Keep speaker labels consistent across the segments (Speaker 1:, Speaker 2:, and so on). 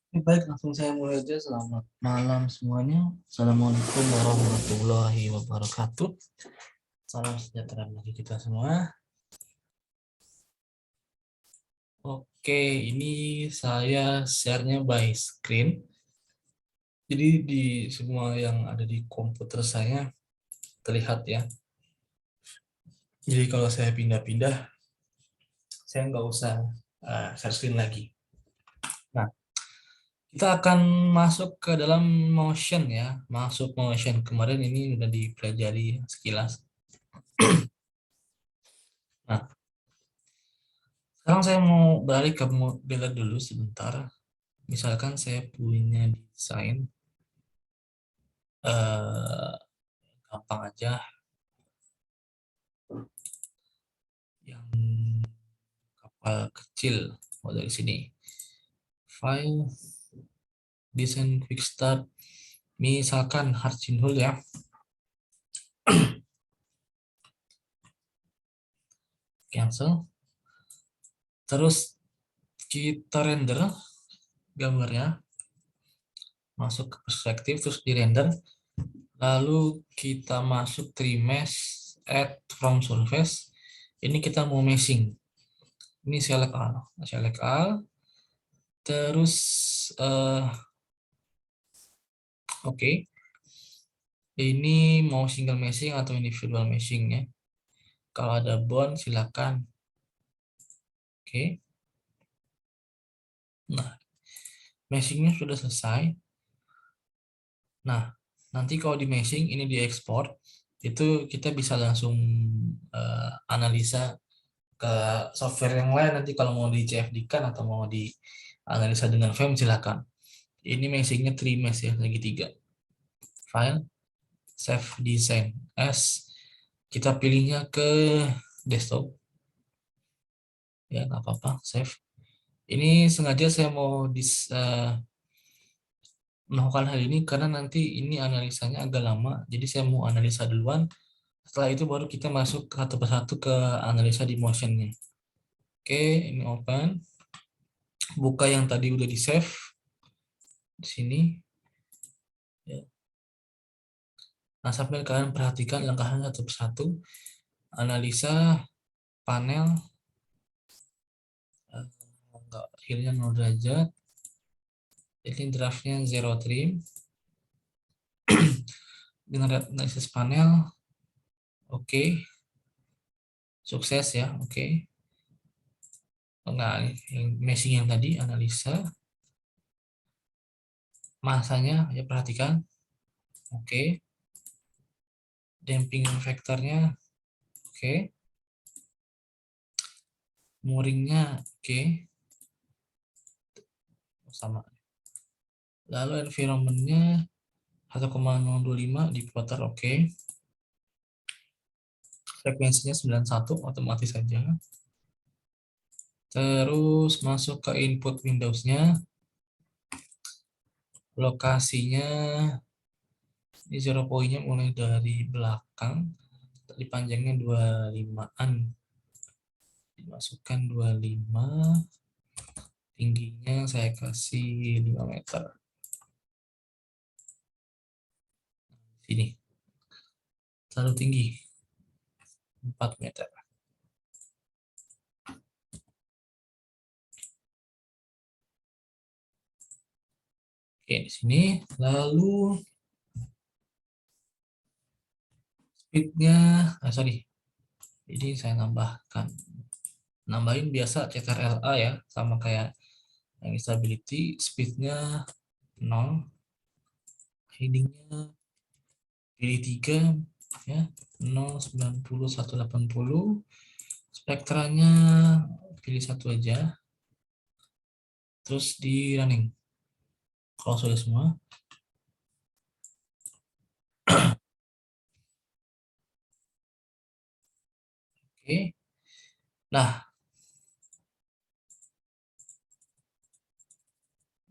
Speaker 1: Baik, langsung saya mulai aja. Selamat malam semuanya. Assalamualaikum warahmatullahi wabarakatuh. Salam sejahtera bagi kita semua. Oke, ini saya share-nya by screen. Jadi di semua yang ada di komputer saya terlihat ya. Jadi kalau saya pindah-pindah, saya nggak usah share screen lagi. Nah, kita akan masuk ke dalam motion ya. Masuk motion. Kemarin ini udah dipelajari sekilas. Nah, sekarang saya mau beralih ke model dulu sebentar. Misalkan saya punya desain, eh, gampang aja, yang kapal kecil. Oh, dari sini. File, desain quick start. Misalkan Harcinhul ya. Cancel. Terus kita render gambarnya. Masuk ke perspektif, terus di render. Lalu kita masuk trimesh, add from surface. Ini kita mau meshing. Ini select all. Select all. Terus oke. Ini mau single meshing atau individual meshing ya. Kalau ada bond silakan. Oke. Nah, meshingnya sudah selesai. Nah, nanti kalau di meshing ini diekspor, itu kita bisa langsung analisa ke software yang lain. Nanti kalau mau di CFD-kan atau mau di analisa dengan VM silakan. Ini meshingnya trimesh ya, lagi 3. File, save design as. Kita pilihnya ke desktop. Ya, nggak apa-apa, save. Ini sengaja saya mau melakukan hal ini karena nanti ini analisanya agak lama. Jadi saya mau analisa duluan. Setelah itu baru kita masuk satu persatu ke analisa di motionnya. Oke, ini open. Buka yang tadi udah di save di sini. Ya. Nah, sampai kalian perhatikan langkahnya satu persatu. Analisa panel. Enggak, akhirnya 0 derajat. Ini draftnya zero trim. Dengan analisis panel. Oke. Sukses ya, oke. Nah, yang meshing yang tadi analisa masanya ya perhatikan. Oke. Damping vektornya oke. Mooringnya oke. Sama. Lalu environmentnya 1,025 di putar oke. Frekuensinya 91 otomatis saja. Terus masuk ke input Windows-nya. Lokasinya ini zero point-nya mulai dari belakang. Tadi panjangnya 25-an. Dimasukkan 25. Tingginya saya kasih 5 meter. Sini. Terlalu tinggi. 4 meter. Oke, di sini. Lalu speed-nya, sorry. Jadi saya nambahin biasa CTRL-A ya, sama kayak yang stability, speed-nya 0, heading-nya pilih 3 ya, 0, 90, 180, spektranya pilih 1 aja, terus di running. Kalau sudah semua, oke. Nah,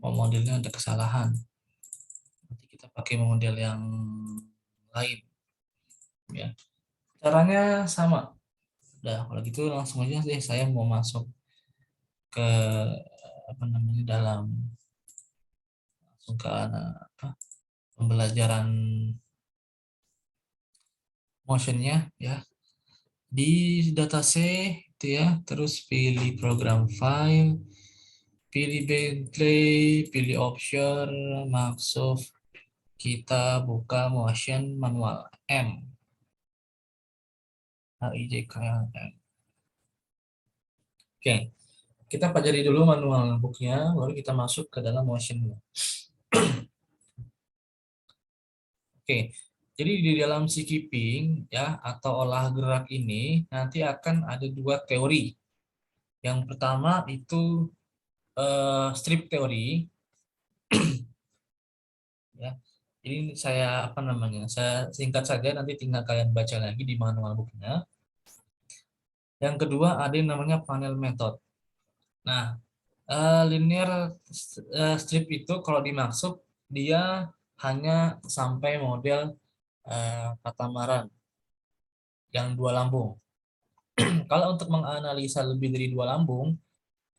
Speaker 1: modelnya ada kesalahan. Nanti kita pakai model yang lain. Ya, caranya sama. Udah, kalau gitu langsung aja deh saya mau masuk ke apa namanya dalam ke pembelajaran motionnya ya. Di dataC itu ya, terus pilih program file, pilih Bentley, pilih option, maksud kita buka motion manual M. HIJKLM. Oke, kita pelajari dulu manual booknya, baru kita masuk ke dalam motion. Oke, jadi di dalam keeping ya atau olah gerak ini nanti akan ada dua teori. Yang pertama itu strip teori ya. Ini saya apa namanya? Saya singkat saja, nanti tinggal kalian baca lagi di manual booknya. Yang kedua ada yang namanya panel method. Nah, linear strip itu kalau dimaksud dia hanya sampai model katamaran yang dua lambung. Kalau untuk menganalisa lebih dari dua lambung,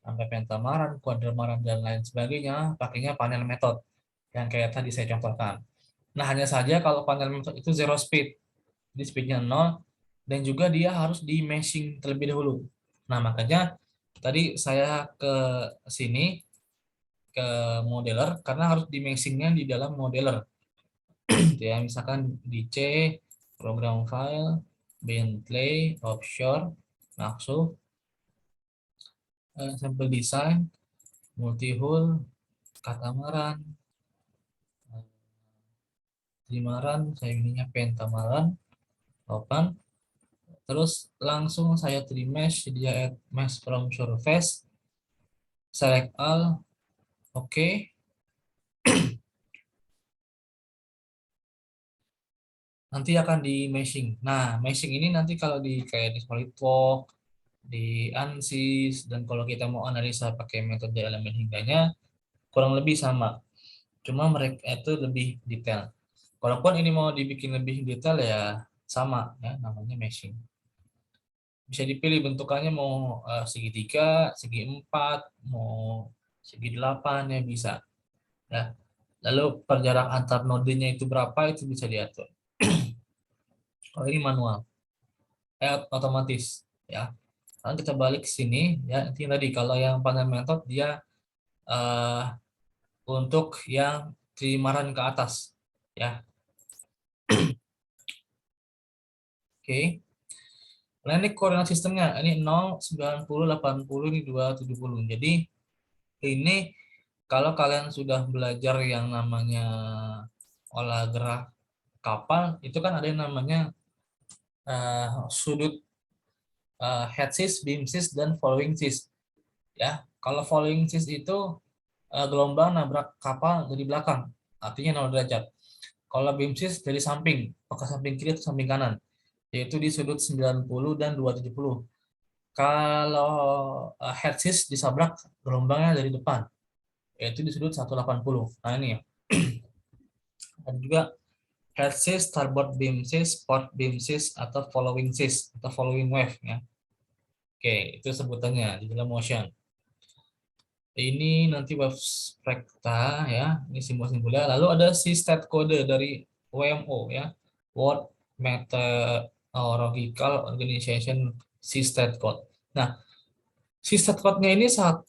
Speaker 1: sampai pentamaran, kuadramaran, dan lain sebagainya, pakainya panel method yang kayak tadi saya contohkan. Nah, hanya saja kalau panel method itu zero speed, jadi speednya 0, dan juga dia harus di meshing terlebih dahulu. Nah, makanya tadi saya ke sini, ke modeler, karena harus di meshingnya di dalam modeler. Ya, misalkan di C, program file, Bentley, offshore, maksud, sampel design, multi-hull, katamaran, trimaran, saya ininya pentamaran, open, terus langsung saya trimesh, dia add mesh from surface, select all, oke. Nanti akan di meshing. Nah, meshing ini nanti kalau di kayak di SolidWorks, di ANSYS, dan kalau kita mau analisa pakai metode elemen hingganya, kurang lebih sama. Cuma mereka itu lebih detail. Kalaupun ini mau dibikin lebih detail ya sama ya, namanya meshing. Bisa dipilih bentukannya mau segitiga, segi 4, mau segi 8 ya bisa. Ya. Lalu perjarak antar nodenya itu berapa itu bisa diatur. Kalau ini manual, otomatis ya. Sekarang kita balik ke sini ya. Ini tadi kalau yang panel method dia uh, untuk yang trimaran ke atas ya. Oke. Nah, ini koordinat sistemnya. Ini 0, 90, 80, ini 2, 70. Jadi ini kalau kalian sudah belajar yang namanya olah gerak kapal, itu kan ada yang namanya sudut head sis, beam sis, dan following sis. Ya, kalau following sis itu gelombang nabrak kapal dari belakang, artinya 0 derajat. Kalau beam sis dari samping, apakah samping kiri atau samping kanan, yaitu di sudut 90 dan 270. Kalau head sis disabrak gelombangnya dari depan, yaitu di sudut 180. Nah ini ya. Ada juga head sis, starboard beam sis, port beam sis, atau following sis, atau following wave ya. Oke, itu sebutannya di dalam motion. Ini nanti wave spektra ya, ini simbol-simbolnya. Lalu ada si state code dari WMO ya, World Meteorological Organization si state code. Nah, si state code-nya ini 0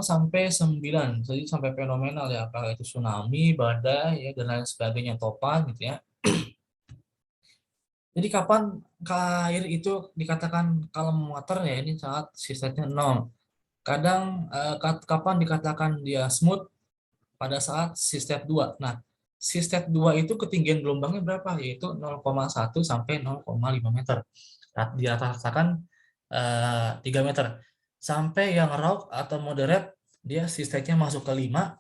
Speaker 1: sampai 9, jadi sampai fenomenal ya, apakah itu tsunami, badai ya, dan lain sebagainya, topan gitu ya. Jadi kapan air itu dikatakan calm water ya, ini saat si state-nya 0. Kadang kapan dikatakan dia smooth, pada saat si step 2. Nah, si step 2 itu ketinggian gelombangnya berapa? Yaitu 0,1 sampai 0,5 meter. Di atas rasakan 3 meter. Sampai yang raw atau moderate, dia si step-nya masuk ke 5.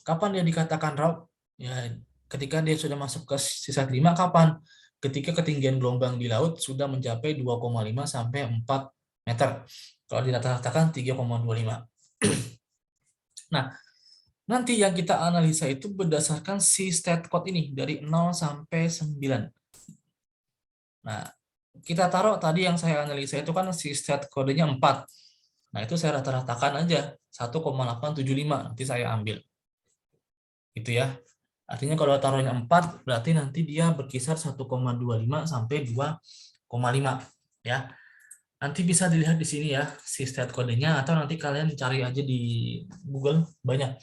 Speaker 1: Kapan dia dikatakan raw? Ya, ketika dia sudah masuk ke sisa 5, kapan? Ketika ketinggian gelombang di laut sudah mencapai 2,5 sampai 4 meter. Kalau di rata-ratakan 3,25. Nah, nanti yang kita analisa itu berdasarkan si state code ini dari 0 sampai 9. Nah, kita taruh tadi yang saya analisa itu kan si state kodenya 4. Nah, itu saya rata-ratakan aja 1,875 nanti saya ambil. gitu ya. Artinya kalau taruhnya 4 berarti nanti dia berkisar 1,25 sampai 2,5 ya. Nanti bisa dilihat di sini ya si state kodenya, atau nanti kalian cari aja di Google, banyak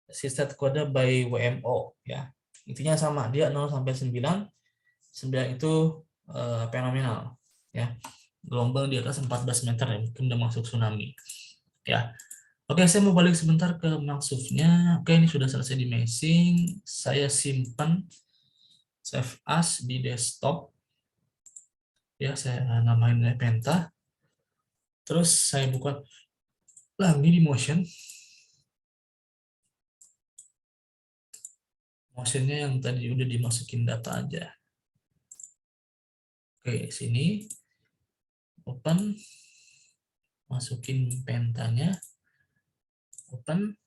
Speaker 1: si state kode by WMO ya. Intinya sama, dia 0 sampai 9. 9 itu fenomenal ya. Gelombang di atas 14 meter ya, mungkin udah masuk tsunami ya. Oke, saya mau balik sebentar ke maksudnya. Oke, ini sudah selesai di meshing. Saya simpan, save as di desktop. Ya, saya namain Penta. Terus saya buka lagi di Motion. Motionnya yang tadi udah dimasukin data aja. Oke, sini. Open. Masukin pentanya. Open.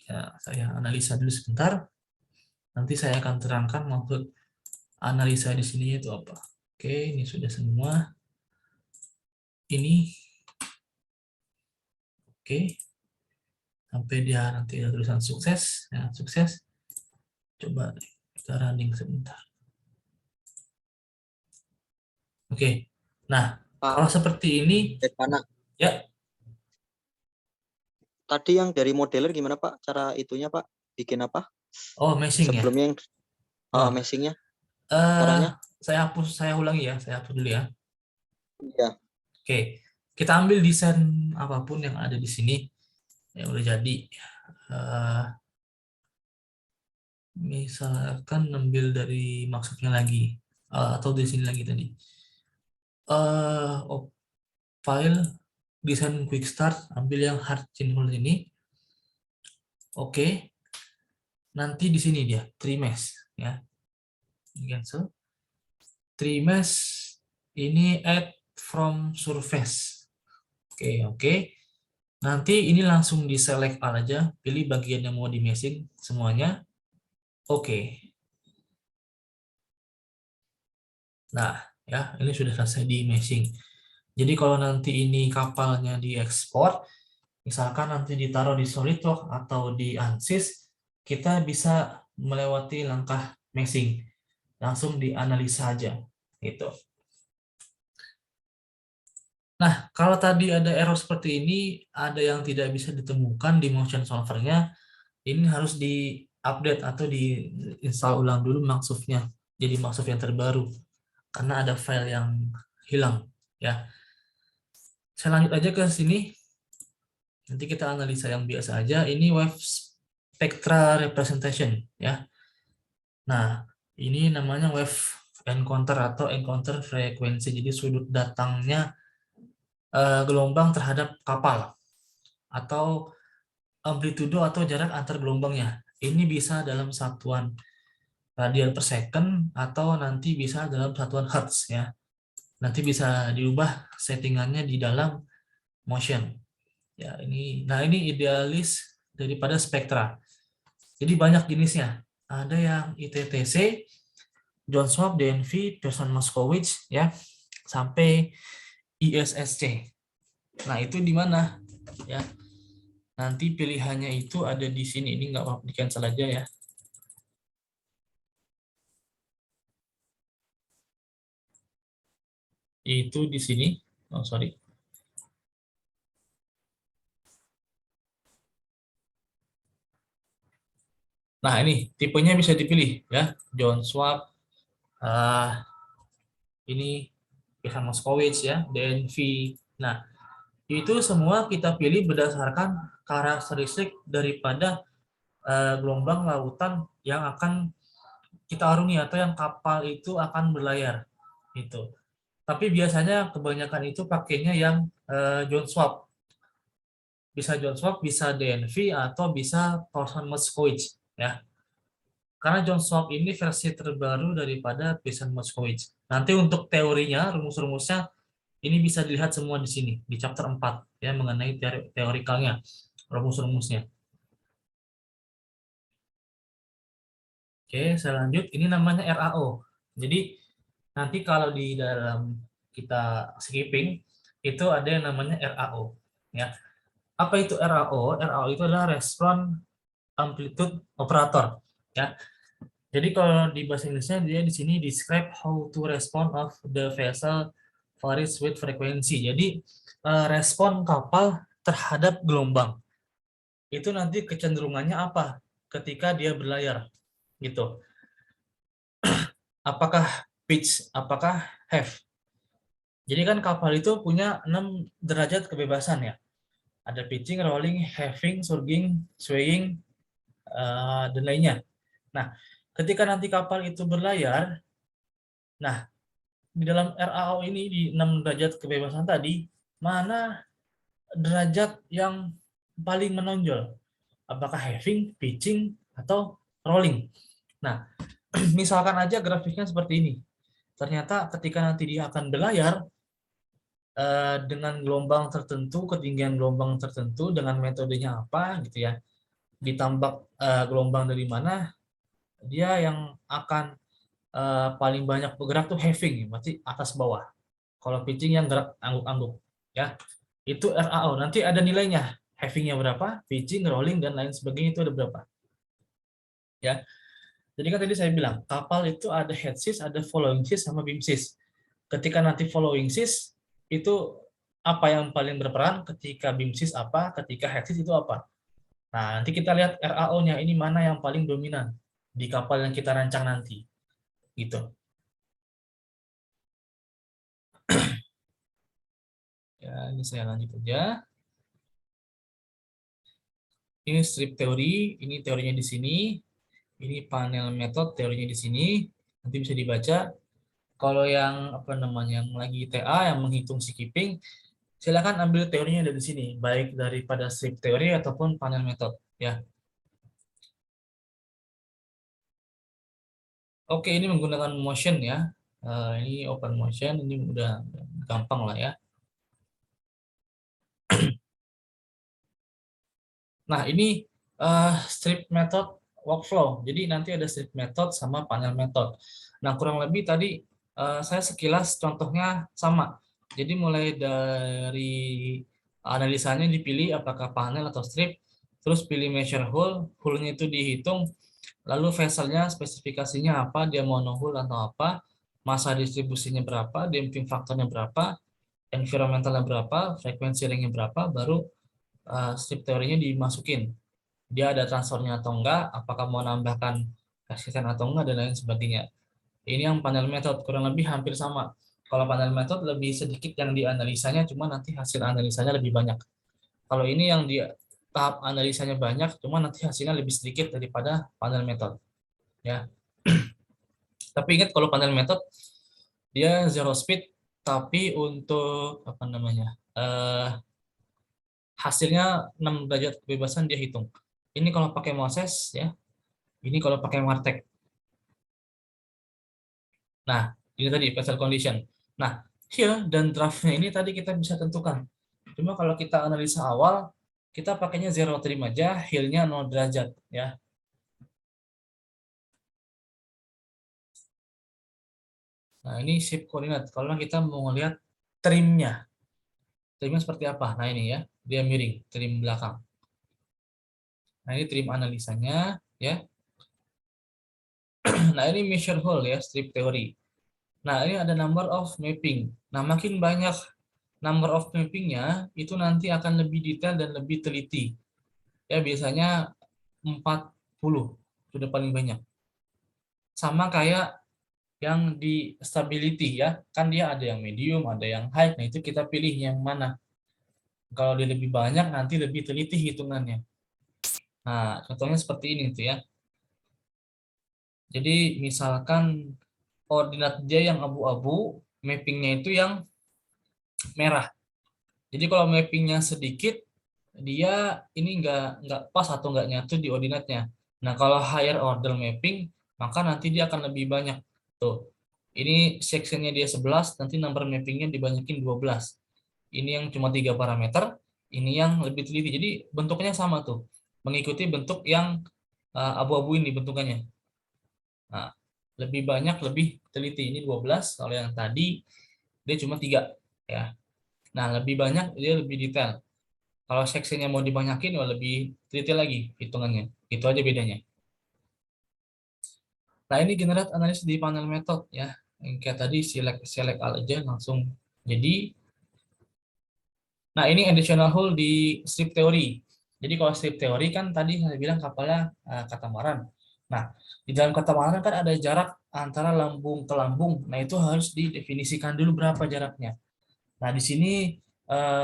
Speaker 1: Ya, saya analisa dulu sebentar. Nanti saya akan terangkan maksud analisa di sini itu apa. Oke, ini sudah semua. Ini oke. Sampai dia nanti ada tulisan sukses. Ya, sukses. Coba kita running sebentar. Oke. Nah,
Speaker 2: Pak
Speaker 1: kalau seperti ini
Speaker 2: Devana,
Speaker 1: ya.
Speaker 2: tadi yang dari modeler gimana Pak? Cara itunya Pak? Bikin apa?
Speaker 1: Oh, meshing ya.
Speaker 2: Sebelumnya yang
Speaker 1: Oh,
Speaker 2: meshingnya,
Speaker 1: eh
Speaker 2: caranya?
Speaker 1: saya ulangi ya. Saya hapus dulu ya.
Speaker 2: Iya.
Speaker 1: Oke. Kita ambil desain apapun yang ada di sini yang udah jadi. Eh, Misalkan ambil dari maksudnya lagi, atau di sini lagi tadi. File desain quick start, ambil yang hard chain hole ini. Oke. Nanti di sini dia trimesh ya. Cancel. Trimesh ini add from surface. Oke. Nanti ini langsung di select all aja, pilih bagian yang mau di meshing semuanya. Oke. Nah, ya, ini sudah selesai di meshing. Jadi kalau nanti ini kapalnya diekspor, misalkan nanti ditaruh di SolidWorks atau di ANSYS, kita bisa melewati langkah meshing, langsung dianalisa aja gitu. Nah, kalau tadi ada error seperti ini, ada yang tidak bisa ditemukan di motion solvernya, ini harus di-update atau di-install ulang dulu maksudnya, jadi maksud yang terbaru, karena ada file yang hilang ya. Saya lanjut aja ke sini. Nanti kita analisa yang biasa aja. Ini wave spectra representation ya. Nah, ini namanya wave encounter atau encounter frekuensi. Jadi sudut datangnya gelombang terhadap kapal atau amplitudo atau jarak antar gelombangnya. Ini bisa dalam satuan radian per second atau nanti bisa dalam satuan hertz ya. Nanti bisa diubah settingannya di dalam motion. Ya, ini idealis daripada spektra. Jadi banyak jenisnya. Ada yang ITTC, Jones Swap, DNV, Pearson-Moskowitz ya, sampai ISSC. Nah, itu di mana? Ya. Nanti pilihannya itu ada di sini. Ini nggak apa-apa, di-cancel aja ya. Itu di sini. Oh, sorry. Nah, ini tipenya bisa dipilih ya. Jones Swap, ini Pearson-Moskowitz ya, DNV. Nah, itu semua kita pilih berdasarkan karakteristik daripada gelombang lautan yang akan kita arungi atau yang kapal itu akan berlayar itu. Tapi biasanya kebanyakan itu pakainya yang Jones Swap. Bisa Jones Swap, bisa DNV atau bisa Pearson-Moskowitz ya. Karena Jones Swap ini versi terbaru daripada Pearson-Moskowitz. Nanti untuk teorinya, rumus-rumusnya ini bisa dilihat semua di sini di chapter 4 ya, mengenai teorikalnya, rumus-rumusnya. Oke, saya lanjut. Ini namanya RAO. Jadi nanti kalau di dalam kita skipping itu ada yang namanya RAO. Ya, apa itu RAO? RAO itu adalah respon amplitude operator ya. Jadi kalau di bahasa Inggrisnya dia di sini describe how to respond of the vessel varies with frequency. Jadi respon kapal terhadap gelombang itu nanti kecenderungannya apa ketika dia berlayar gitu. Apakah pitch, apakah have. Jadi kan kapal itu punya 6 derajat kebebasan ya. Ada pitching, rolling, having, surging, swaying, dan lainnya. Nah, ketika nanti kapal itu berlayar, nah di dalam RAO ini di 6 derajat kebebasan tadi, mana derajat yang paling menonjol? Apakah having, pitching, atau rolling? Nah, misalkan aja grafiknya seperti ini. Ternyata ketika nanti dia akan berlayar, dengan gelombang tertentu, ketinggian gelombang tertentu, dengan metodenya apa gitu ya, ditambah gelombang dari mana, dia yang akan paling banyak bergerak tuh having, berarti atas bawah. Kalau pitching yang gerak angguk-angguk, ya itu RAO. Nanti ada nilainya, havingnya berapa, pitching, rolling dan lain sebagainya itu ada berapa, ya. Jadi kan tadi saya bilang kapal itu ada head sis, ada following sis sama beam sis. Ketika nanti following sis itu apa yang paling berperan, ketika beam sis apa, ketika head sis itu apa. Nah, nanti kita lihat RAO-nya ini mana yang paling dominan di kapal yang kita rancang nanti, gitu. Ya, ini saya lanjut aja. Ini strip teori, ini teorinya di sini. Ini panel metode, teorinya di sini. Nanti bisa dibaca. Kalau yang apa namanya, yang lagi TA yang menghitung skipping, silakan ambil teorinya dari sini, baik daripada strip teori ataupun panel metode, ya. Oke, ini menggunakan motion ya. Ini open motion, ini udah gampang lah ya. Nah, ini strip method workflow. Jadi nanti ada strip method sama panel method. Nah, kurang lebih tadi saya sekilas contohnya sama. Jadi mulai dari analisanya dipilih apakah panel atau strip, terus pilih measure hull, hullnya itu dihitung, lalu vesselnya spesifikasinya apa, dia monohull atau apa, masa distribusinya berapa, damping faktornya berapa, environmentalnya berapa, frekuensi ringnya berapa, baru strip teorinya dimasukin. Dia ada transfernya atau enggak, apakah mau nambahkan resisten atau enggak, dan lain sebagainya. Ini yang panel method, kurang lebih hampir sama. Kalau panel method lebih sedikit yang dianalisanya, cuma nanti hasil analisanya lebih banyak. Kalau ini yang di tahap analisanya banyak, cuma nanti hasilnya lebih sedikit daripada panel method. Ya. Tapi ingat kalau panel method dia zero speed, tapi untuk apa namanya, hasilnya 6 derajat kebebasan dia hitung. Ini kalau pakai Moses ya, ini kalau pakai Martek. Nah, ini tadi vessel condition. Nah, heel dan draftnya ini tadi kita bisa tentukan. Cuma kalau kita analisa awal, kita pakainya zero trim aja, heel-nya 0 derajat ya. Nah, ini shape koordinat. Kalau kita mau lihat trimnya, trimnya seperti apa? Nah ini ya, dia miring, trim belakang. Nah ini trim analisanya ya. Nah ini measure hole ya, strip teori. Nah ini ada number of mapping. Nah makin banyak number of mappingnya, itu nanti akan lebih detail dan lebih teliti. Ya biasanya 40 sudah paling banyak. Sama kayak yang di stability ya, kan dia ada yang medium, ada yang high. Nah itu kita pilih yang mana. Kalau dia lebih banyak, nanti lebih teliti hitungannya. Nah, contohnya seperti ini tuh ya. Jadi misalkan koordinat dia yang abu-abu, mappingnya itu yang merah. Jadi kalau mappingnya sedikit, dia ini nggak pas atau nggak nyatu di ordinatnya. Nah kalau higher order mapping, maka nanti dia akan lebih banyak. Tuh, ini sectionnya dia 11, nanti number mappingnya dibanyakin 12. Ini yang cuma 3 parameter, ini yang lebih teliti. Jadi bentuknya sama tuh, mengikuti bentuk yang abu-abu ini bentukannya. Nah, lebih banyak, lebih teliti. Ini 12, kalau yang tadi dia cuma 3 ya. Nah, lebih banyak dia lebih detail. Kalau seksinya mau dibanyakin, ya lebih teliti lagi hitungannya. Itu aja bedanya. Nah, ini generate analis di panel method ya. Yang kayak tadi select select all aja langsung. Jadi, nah ini additional hole di strip teori. Jadi kalau strip teori kan tadi saya bilang kapalnya katamaran. Nah, di dalam katamaran kan ada jarak antara lambung ke lambung. Nah, itu harus didefinisikan dulu berapa jaraknya. Nah, di sini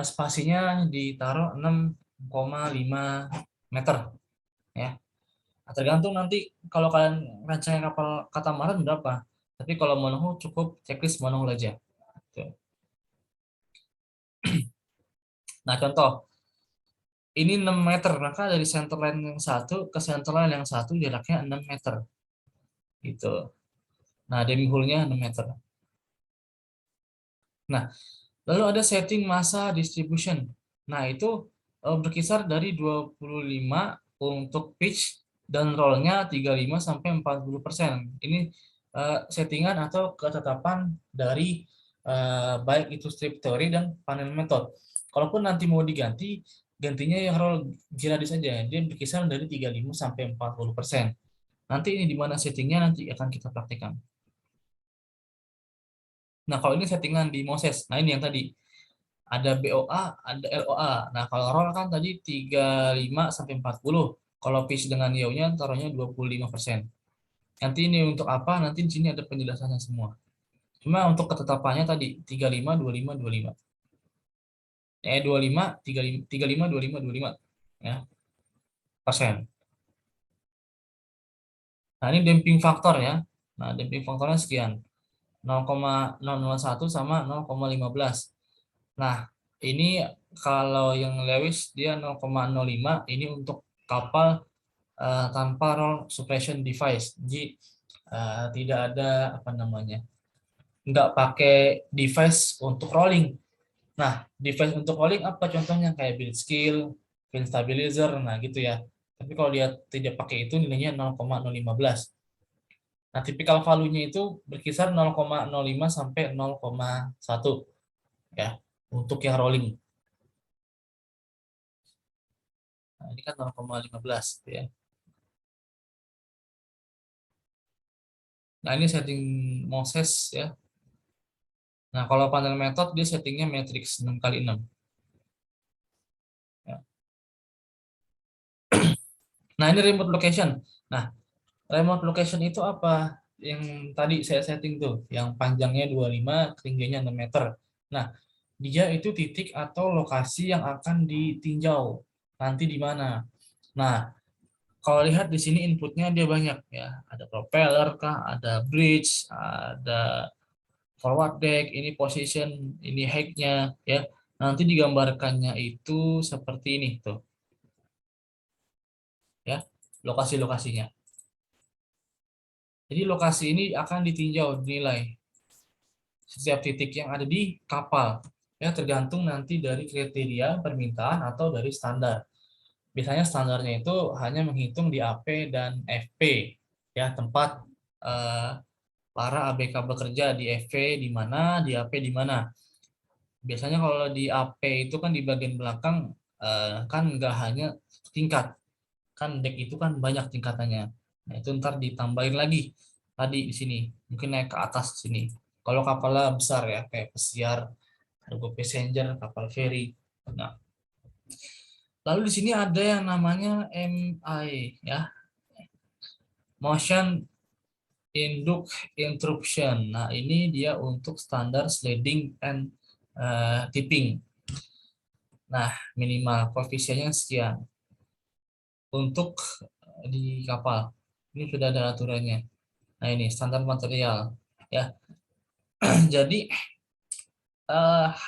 Speaker 1: spasinya ditaruh 6,5 meter ya. Nah, tergantung nanti kalau kalian rancang kapal katamaran berapa. Tapi kalau monohull cukup checklist monohull aja. Tuh. Nah, contoh ini 6 meter, maka dari center line yang satu ke center line yang satu jaraknya 6 meter. Gitu. Nah, demi hull-nya 6 meter. Nah, lalu ada setting massa distribution. Nah, itu berkisar dari 25 untuk pitch dan roll-nya 35 sampai 40%. Ini settingan atau ketetapan dari baik itu strip theory dan panel method. Kalaupun nanti mau diganti, gantinya yang roll Girardis saja. Dia berkisar dari 35 sampai 40%. Nanti ini di mana settingnya nanti akan kita praktekkan. Nah, kalau ini settingan di Moses. Nah, ini yang tadi. Ada BOA, ada LOA. Nah, kalau roll kan tadi 35 sampai 40. Kalau pitch dengan YO-nya taruhnya 25%. Nanti ini untuk apa? Nanti di sini ada penjelasannya semua. Cuma untuk ketetapannya tadi 35 25 25. 25 35 35 25 25 ya, persen. Nah, ini damping faktor ya. Nah, damping faktornya sekian. 0,001 sama 0,15. Nah, ini kalau yang Lewis dia 0,05, ini untuk kapal tanpa roll suppression device. Jadi tidak ada apa namanya, nggak pakai device untuk rolling. Nah, device untuk rolling apa contohnya kayak build skill, fin stabilizer, nah gitu ya. Tapi kalau dia tidak pakai itu nilainya 0,015. Nah, tipikal value-nya itu berkisar 0,05 sampai 0,1 ya untuk yang rolling. Nah, ini kan 0,15 ya. Nah, ini setting Moses ya. Nah, kalau panel method dia settingnya matrix 6x6. Ya. Nah, ini remote location. Nah, remote location itu apa? Yang tadi saya setting tuh, yang panjangnya 25, ketinggiannya 6 meter. Nah, dia itu titik atau lokasi yang akan ditinjau. Nanti di mana? Nah, kalau lihat di sini inputnya dia banyak ya. Ada propeller kah, ada bridge, ada forward deck, ini position, ini height-nya ya. Nanti digambarkannya itu seperti ini tuh ya, lokasi-lokasinya. Jadi lokasi ini akan ditinjau, dinilai setiap titik yang ada di kapal ya, tergantung nanti dari kriteria permintaan atau dari standar. Biasanya standarnya itu hanya menghitung di AP dan FP ya, tempat eh, para ABK bekerja di FV di mana, di AP di mana. Biasanya kalau di AP itu kan di bagian belakang kan nggak hanya tingkat, kan deck itu kan banyak tingkatannya. Nah, itu ntar ditambahin lagi tadi di sini, mungkin naik ke atas sini. Kalau kapalnya besar ya, kayak pesiar, cargo passenger, kapal feri. Nah, lalu di sini ada yang namanya MI ya, motion induct interruption. Nah, ini dia untuk standar sliding and tipping. Nah, minimal koefisiennya sekian untuk di kapal. Ini sudah ada aturannya. Nah, ini standar material ya. Jadi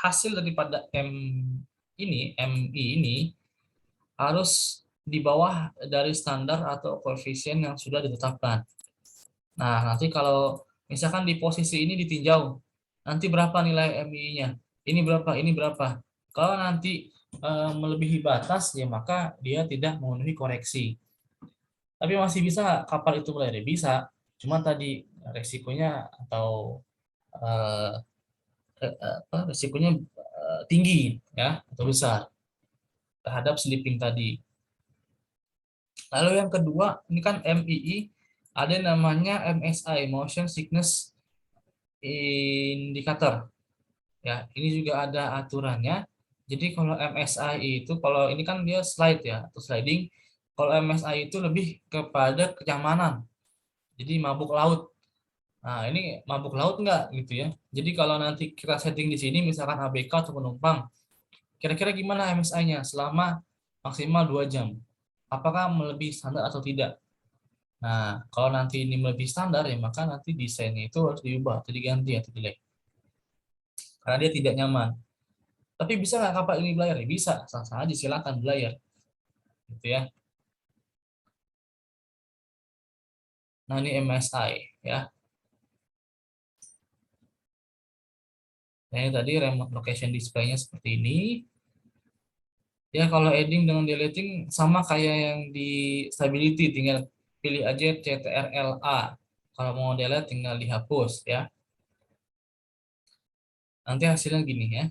Speaker 1: hasil daripada MI ini harus di bawah dari standar atau koefisien yang sudah ditetapkan. Nah, nanti kalau misalkan di posisi ini ditinjau, nanti berapa nilai MI-nya? Ini berapa? Ini berapa? Kalau nanti melebihi batas, ya maka dia tidak memenuhi koreksi. Tapi masih bisa kapal itu meleleh, bisa. Cuma tadi resikonya atau eh, resikonya tinggi ya atau besar. terhadap sleeping tadi. Lalu yang kedua, ini kan MII, ada yang namanya MSI, Motion Sickness Indicator. Ya, ini juga ada aturannya. Jadi kalau MSI itu, kalau ini kan dia slide ya, atau sliding. Kalau MSI itu lebih kepada kenyamanan. Jadi mabuk laut. Nah, ini mabuk laut enggak gitu ya. Jadi kalau nanti kita setting di sini, misalkan ABK atau penumpang, kira-kira gimana MSI-nya selama maksimal 2 jam? Apakah melebihi standar atau tidak? Nah, kalau nanti ini melebihi standar ya maka nanti desainnya itu harus diubah atau diganti atau delete. Karena dia tidak nyaman. Tapi bisa nggak kapal ini belayar? Ya, bisa, sah-sah aja silakan belayar. Gitu ya. Nah, ini MSI ya. Nah, ini tadi remote location display-nya seperti ini. Ya, kalau adding dengan deleting sama kayak yang di stability, tinggal pilih aja CTRL-A. Kalau mau delete tinggal dihapus ya. Nanti hasilnya gini ya.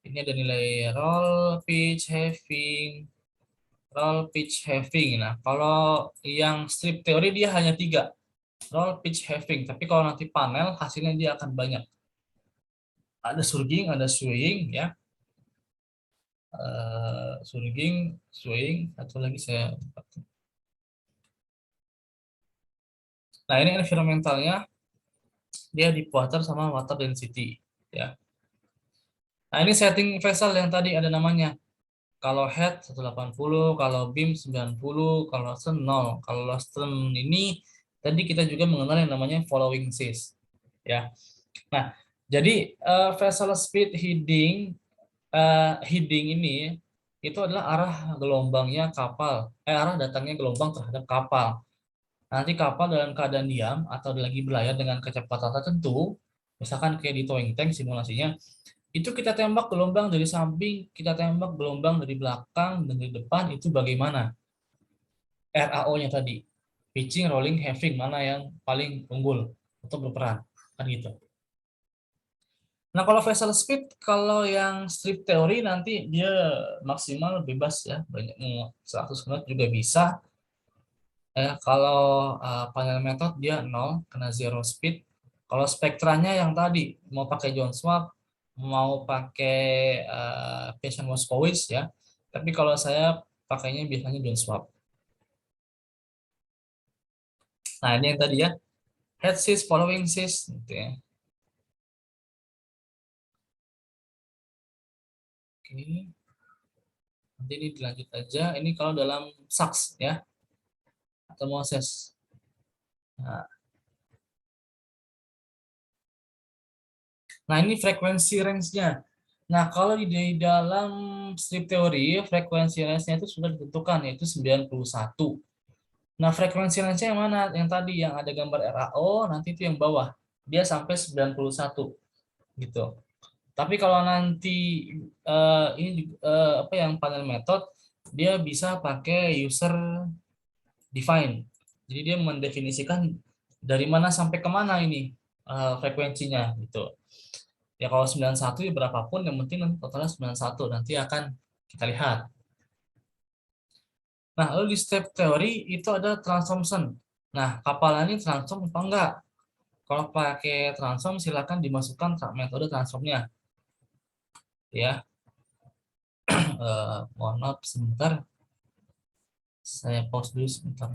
Speaker 1: Ini ada nilai roll, pitch, having, roll, pitch, having. Nah, kalau yang strip teori dia hanya 3. Roll, pitch, having. Tapi kalau nanti panel hasilnya dia akan banyak. Ada surging, ada swaying ya. Surging, swaying, satu lagi saya. Nah, ini environmentalnya dia di water sama water density ya. Nah, ini setting vessel yang tadi ada namanya. Kalau head 180, kalau beam 90, kalau stern 0. Kalau stern ini tadi kita juga mengenal yang namanya following sis ya. Nah, jadi vessel speed heading ini itu adalah arah gelombangnya kapal, arah datangnya gelombang terhadap kapal. Nanti kapal dalam keadaan diam atau lagi berlayar dengan kecepatan tertentu, misalkan kayak di towing tank simulasinya, itu kita tembak gelombang dari samping, kita tembak gelombang dari belakang dan dari depan, itu bagaimana? RAO-nya tadi, pitching, rolling, having, mana yang paling unggul atau berperan, kan gitu. Nah, kalau vessel speed, kalau yang strip teori nanti dia maksimal bebas ya, banyak 100 knot juga bisa. Kalau panel method dia 0, kena zero speed. Kalau spektranya yang tadi, mau pakai Jones Swap, mau pakai Passion Moskowitz ya. Tapi kalau saya pakainya biasanya Jones Swap. Nah, ini yang tadi ya, head sis, following sis, gitu ya. Oke. Nanti ini dilanjut aja. Ini kalau dalam SAX ya, atau Moses. Nah, ini frekuensi range-nya. Nah, kalau di dalam strip teori, frekuensi range-nya itu sudah ditentukan, yaitu 91. Nah, frekuensi range-nya yang mana? Yang tadi, yang ada gambar RAO, nanti itu yang bawah. Dia sampai 91, gitu. Tapi kalau nanti ini apa yang panel method, dia bisa pakai user define. Jadi dia mendefinisikan dari mana sampai kemana ini frekuensinya, gitu. Ya kalau 91 ya berapapun, yang penting totalnya 91, nanti akan kita lihat. Nah, lalu di step teori itu ada transformation. Nah, kapal ini transform apa enggak? Kalau pakai transform silakan dimasukkan metode transformnya. Ya, mohon maaf sebentar. Saya pause dulu sebentar.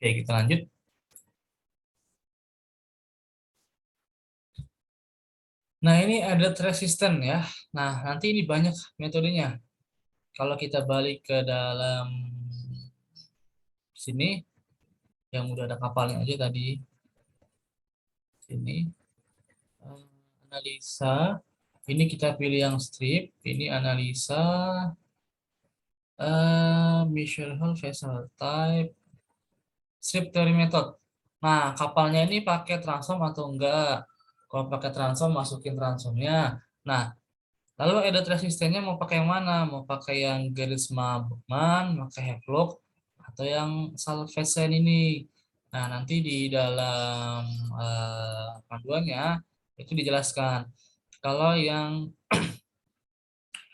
Speaker 1: Oke, kita lanjut. Nah, ini ada resisten ya. Nah, nanti ini banyak metodenya. Kalau kita balik ke dalam sini, yang udah ada kapalnya aja tadi. Sini. Analisa. Ini kita pilih yang strip. Ini analisa. Mission hull vessel type. Strip theory method. Nah, kapalnya ini pakai transform atau enggak? Kalau pakai transform, masukin transformnya. Nah, Lalu edit resistennya mau pakai yang mana? Mau pakai yang Gerisma Bukman, pakai Havelock, atau yang Salvesen ini? Nah, nanti di dalam panduannya itu dijelaskan. Kalau yang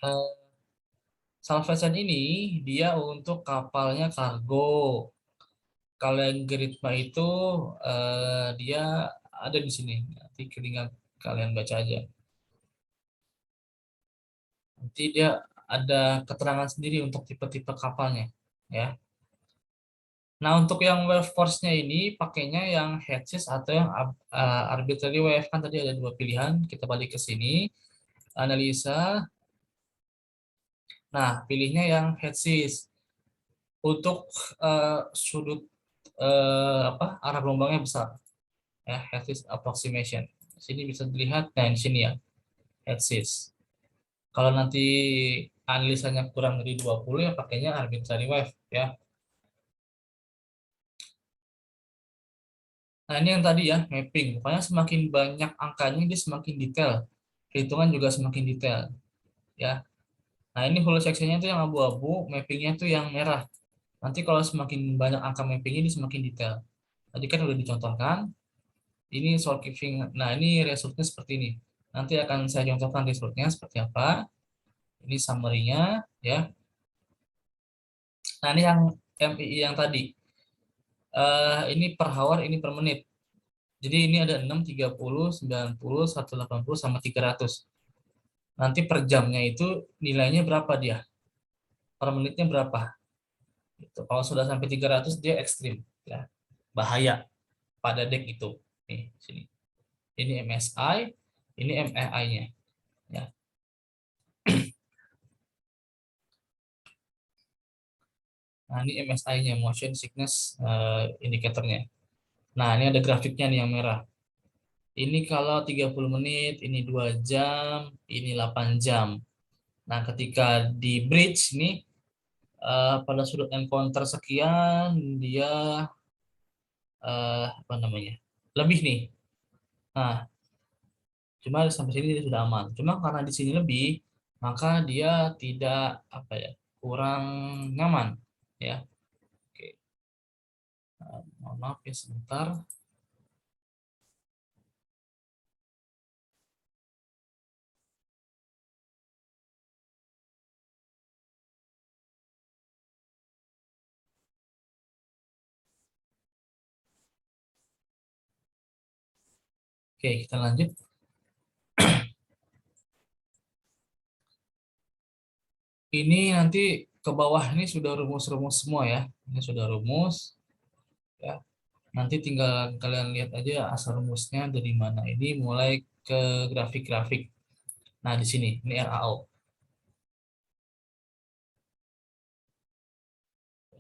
Speaker 1: eh, Salvesen ini dia untuk kapalnya kargo. Kalau yang Geritma itu dia ada di sini. Nanti tinggal kalian baca aja. Nanti dia ada keterangan sendiri untuk tipe-tipe kapalnya, ya. Nah, untuk yang wave force-nya ini pakainya yang headsis atau yang arbitrary wave, kan tadi ada dua pilihan. Kita balik ke sini, analisa. Nah, pilihnya yang headsis. Untuk sudut apa arah gelombangnya besar, ya, headsis approximation. Di sini bisa dilihat, nah di sini ya, headsis. Kalau nanti analisanya kurang dari 20 ya pakainya arbitrary wave, ya. Nah, ini yang tadi ya, mapping. Pokoknya semakin banyak angkanya, dia semakin detail. Perhitungan juga semakin detail, ya. Nah, ini full section-nya itu yang abu-abu, mappingnya itu yang merah. Nanti kalau semakin banyak angka mappingnya, ini semakin detail. Tadi kan udah dicontohkan, ini soal keeping. Nah, ini resultnya seperti ini. Nanti akan saya contohkan resultnya seperti apa. Ini summary-nya, ya. Nah, ini yang MII yang tadi. Ini per hour, ini per menit. Jadi ini ada 6, 30, 90, 180, sama 300. Nanti per jamnya itu nilainya berapa dia? Per menitnya berapa? Gitu. Kalau sudah sampai 300 dia ekstrim, ya. Bahaya pada deck itu. Nih, sini. Ini MSI, ini MEI-nya, ya. Nah, ini MSI-nya, motion sickness indicator-nya. Nah, ini ada grafiknya nih yang merah. Ini kalau 30 menit, ini 2 jam, ini 8 jam. Nah, ketika di bridge nih pada sudut encounter sekian dia apa namanya? Lebih nih. Nah, cuma sampai sini dia sudah aman. Cuma karena di sini lebih, maka dia tidak apa ya? Kurang nyaman, ya. Oke. Mohon maaf ya sebentar. Oke, kita lanjut. Ini nanti ke bawah ini sudah rumus-rumus semua ya. Ini sudah rumus, ya. Nanti tinggal kalian lihat aja asal rumusnya dari mana. Ini mulai ke grafik-grafik. Nah, di sini ini RAO.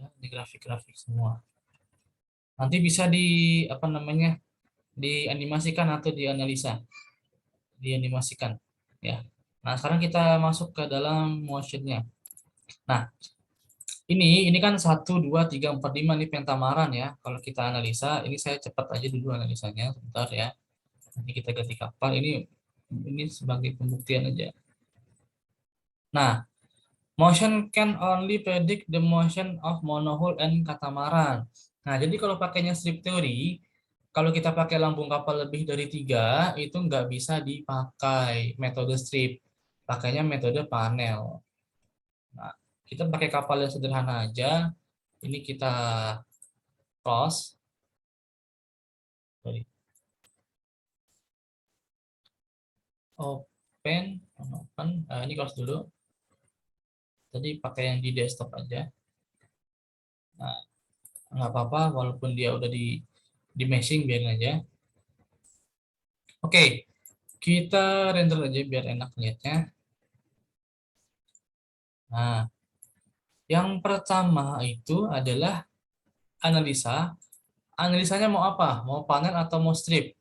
Speaker 1: Ya, di grafik-grafik semua. Nanti bisa di apa namanya? Dianimasikan atau dianalisa, dianimasikan, ya. Nah, sekarang kita masuk ke dalam motionnya. Nah, ini kan 1, 2, 3, 4, 5 ini pentamaran ya. Kalau kita analisa, ini saya cepat aja dulu analisanya sebentar ya. Nanti kita ganti kapal. Ini sebagai pembuktian aja. Nah, motion can only predict the motion of monohull and catamaran. Nah, jadi kalau pakainya strip theory, kalau kita pakai lambung kapal lebih dari 3, itu nggak bisa dipakai metode strip. Pakainya metode panel. Nah, kita pakai kapal yang sederhana aja. Ini kita close. Sorry. Open. Open. Ini close dulu. Tadi pakai yang di desktop aja. Nah, nggak apa-apa, walaupun dia udah di meshing, biarin aja. Oke, kita render aja biar enak lihatnya. Nah, yang pertama itu adalah analisa. Analisanya mau apa? Mau panel atau mau strip?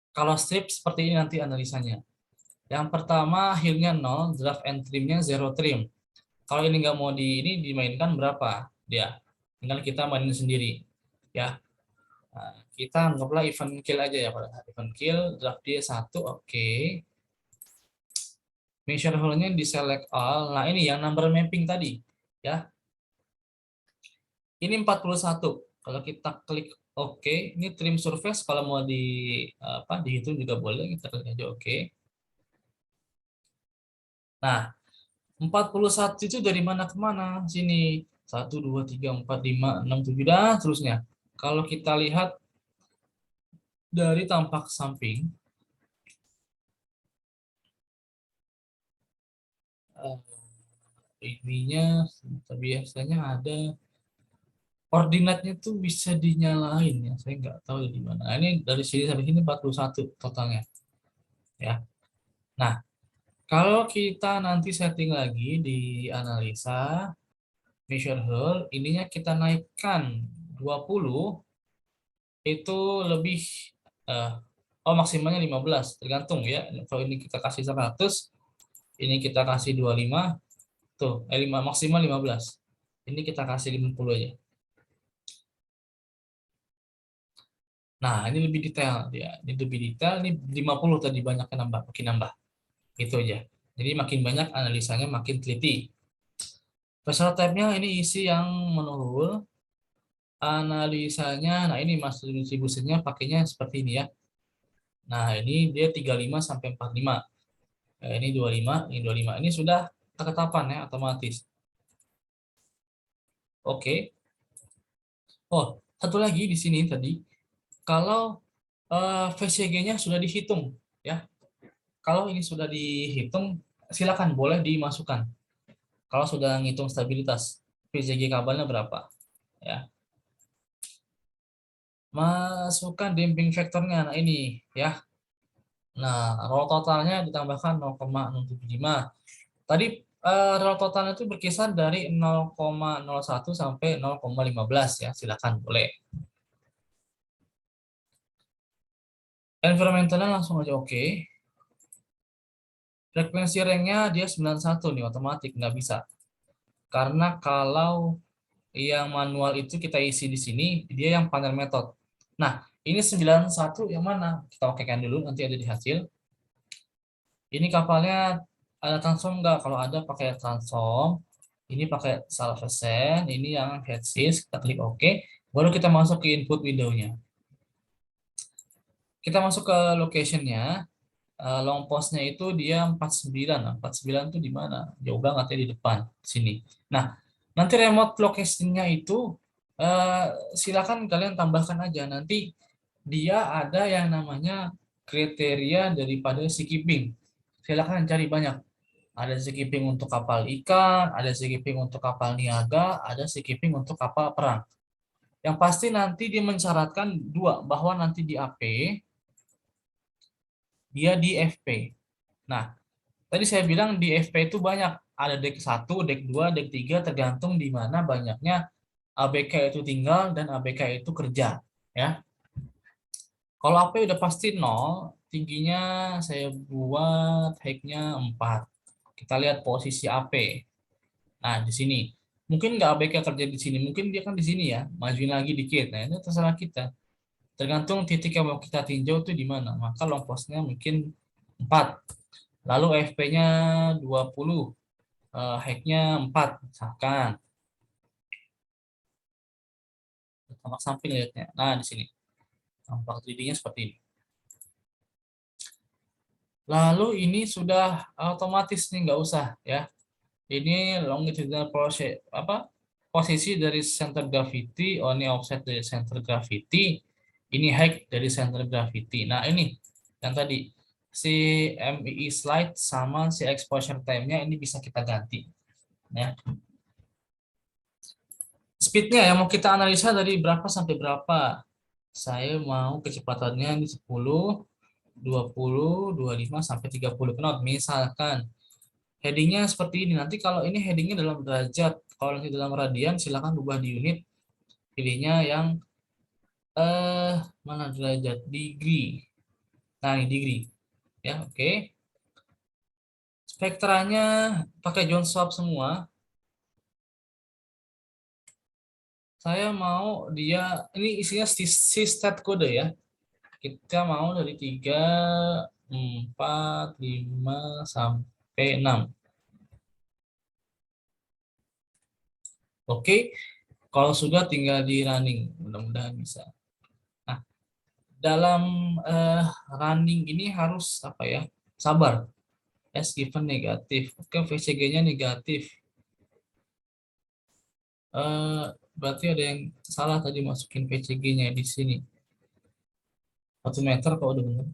Speaker 1: Kalau strip seperti ini nanti analisanya. Yang pertama heelnya 0, draft and trimnya 0 trim. Kalau ini nggak mau ini dimainkan berapa? Dia. Tinggal kita mainin sendiri. Ya. Nah, kita anggaplah event kill aja ya. Pada event kill, draft dia 1, oke. Measure hole-nya di select all. Nah, ini yang number mapping tadi, ya. Ini 41. Kalau kita klik OK, ini trim surface kalau mau dihitung juga boleh, kita klik aja OK. Nah, 41 itu dari mana ke mana? Sini. 1 2 3 4 5 6 7 dan seterusnya. Kalau kita lihat dari tampak samping, ininya biasanya ada koordinatnya tuh bisa dinyalain ya. Saya nggak tahu di mana. Nah, ini dari sini sampai sini 41 totalnya, ya. Nah, kalau kita nanti setting lagi di analisa measure hole, ininya kita naikkan 20, itu lebih eh, maksimalnya 15, tergantung ya. Kalau ini kita kasih 100, ini kita kasih 25, tuh 5 maksimal 15. Ini kita kasih 50 aja. Nah, ini lebih detail dia. Ini lebih detail, ini 50 tadi banyak nambah, makin nambah. Itu aja. Jadi makin banyak analisanya makin teliti. Vessel type-nya ini isi yang menurun, analisanya, nah ini master distribusinya pakainya seperti ini ya. Nah, ini dia 35 sampai 45. Ini 25, ini 25. Ini sudah ketetapan ya, otomatis. Oke. Oh, satu lagi di sini tadi, kalau VCG-nya sudah dihitung ya. Kalau ini sudah dihitung, silakan boleh dimasukkan. Kalau sudah ngitung stabilitas, VCG kabelnya berapa ya. Masukkan damping faktornya, nah ini ya. Nah, roll totalnya ditambahkan 0,075. Tadi roll totalnya itu berkisar dari 0,01 sampai 0,15 ya, silakan boleh. Environmentalnya langsung aja oke. Frekuensi ringnya dia 91 nih, otomatis nggak bisa. Karena kalau yang manual itu kita isi di sini, dia yang panel method. Nah, ini 91 yang mana? Kita pakaikan dulu, nanti ada di hasil. Ini kapalnya ada transom nggak? Kalau ada pakai transom. Ini pakai salvesen, ini yang headsis, kita klik OK. Baru kita masuk ke input window-nya. Kita masuk ke location-nya. Long post-nya itu dia 49. Nah, 49 itu di mana? Jauh banget ya, di depan sini. Nah, nanti remote location-nya itu eh, silakan kalian tambahkan aja. Nanti dia ada yang namanya kriteria daripada skipping. Silakan cari banyak. Ada skipping untuk kapal ikan, ada skipping untuk kapal niaga, ada skipping untuk kapal perang. Yang pasti nanti dia mensyaratkan dua, bahwa nanti di AP dia di FP. Nah, tadi saya bilang di FP itu banyak, ada deck 1, deck 2, deck 3, tergantung di mana banyaknya ABK itu tinggal dan ABK itu kerja, ya. Kalau AP udah pasti 0, tingginya saya buat height-nya 4. Kita lihat posisi AP. Nah, di sini. Mungkin nggak ABK kerja di sini, mungkin dia kan di sini ya, majuin lagi dikit. Nah, itu terserah kita. Tergantung titik yang mau kita tinjau itu di mana. Maka long postnya mungkin 4. Lalu FP-nya 20, height-nya 4, misalkan. Tampak samping lihatnya. Nah, di sini. Tampak 3D-nya seperti ini. Lalu ini sudah otomatis nih, nggak usah ya. Ini longitudinal posisi dari center gravity, ini offset dari center gravity, ini height dari center gravity. Nah, ini yang tadi si MII slide sama si exposure time-nya ini bisa kita ganti ya. Speed-nya yang mau kita analisa dari berapa sampai berapa. Saya mau kecepatannya di 10, 20, 25 sampai 30 knot misalkan. Headingnya seperti ini. Nanti kalau ini headingnya dalam derajat, kalau nanti dalam radian silakan ubah di unit. Pilihnya yang mana derajat, degree. Nah, ini degree. Ya, oke. Spektranya pakai Jones swap semua. Saya mau dia ini isinya stat kode ya. Kita mau dari 3, 4, 5 sampai P6. Oke, kalau sudah tinggal di running, mudah-mudahan bisa. Nah, dalam running ini harus apa ya? Sabar. S given negatif. Oke, VCG-nya negatif. Eh, Berarti ada yang salah tadi masukin VCG-nya di sini. 1 meter kalau udah benar.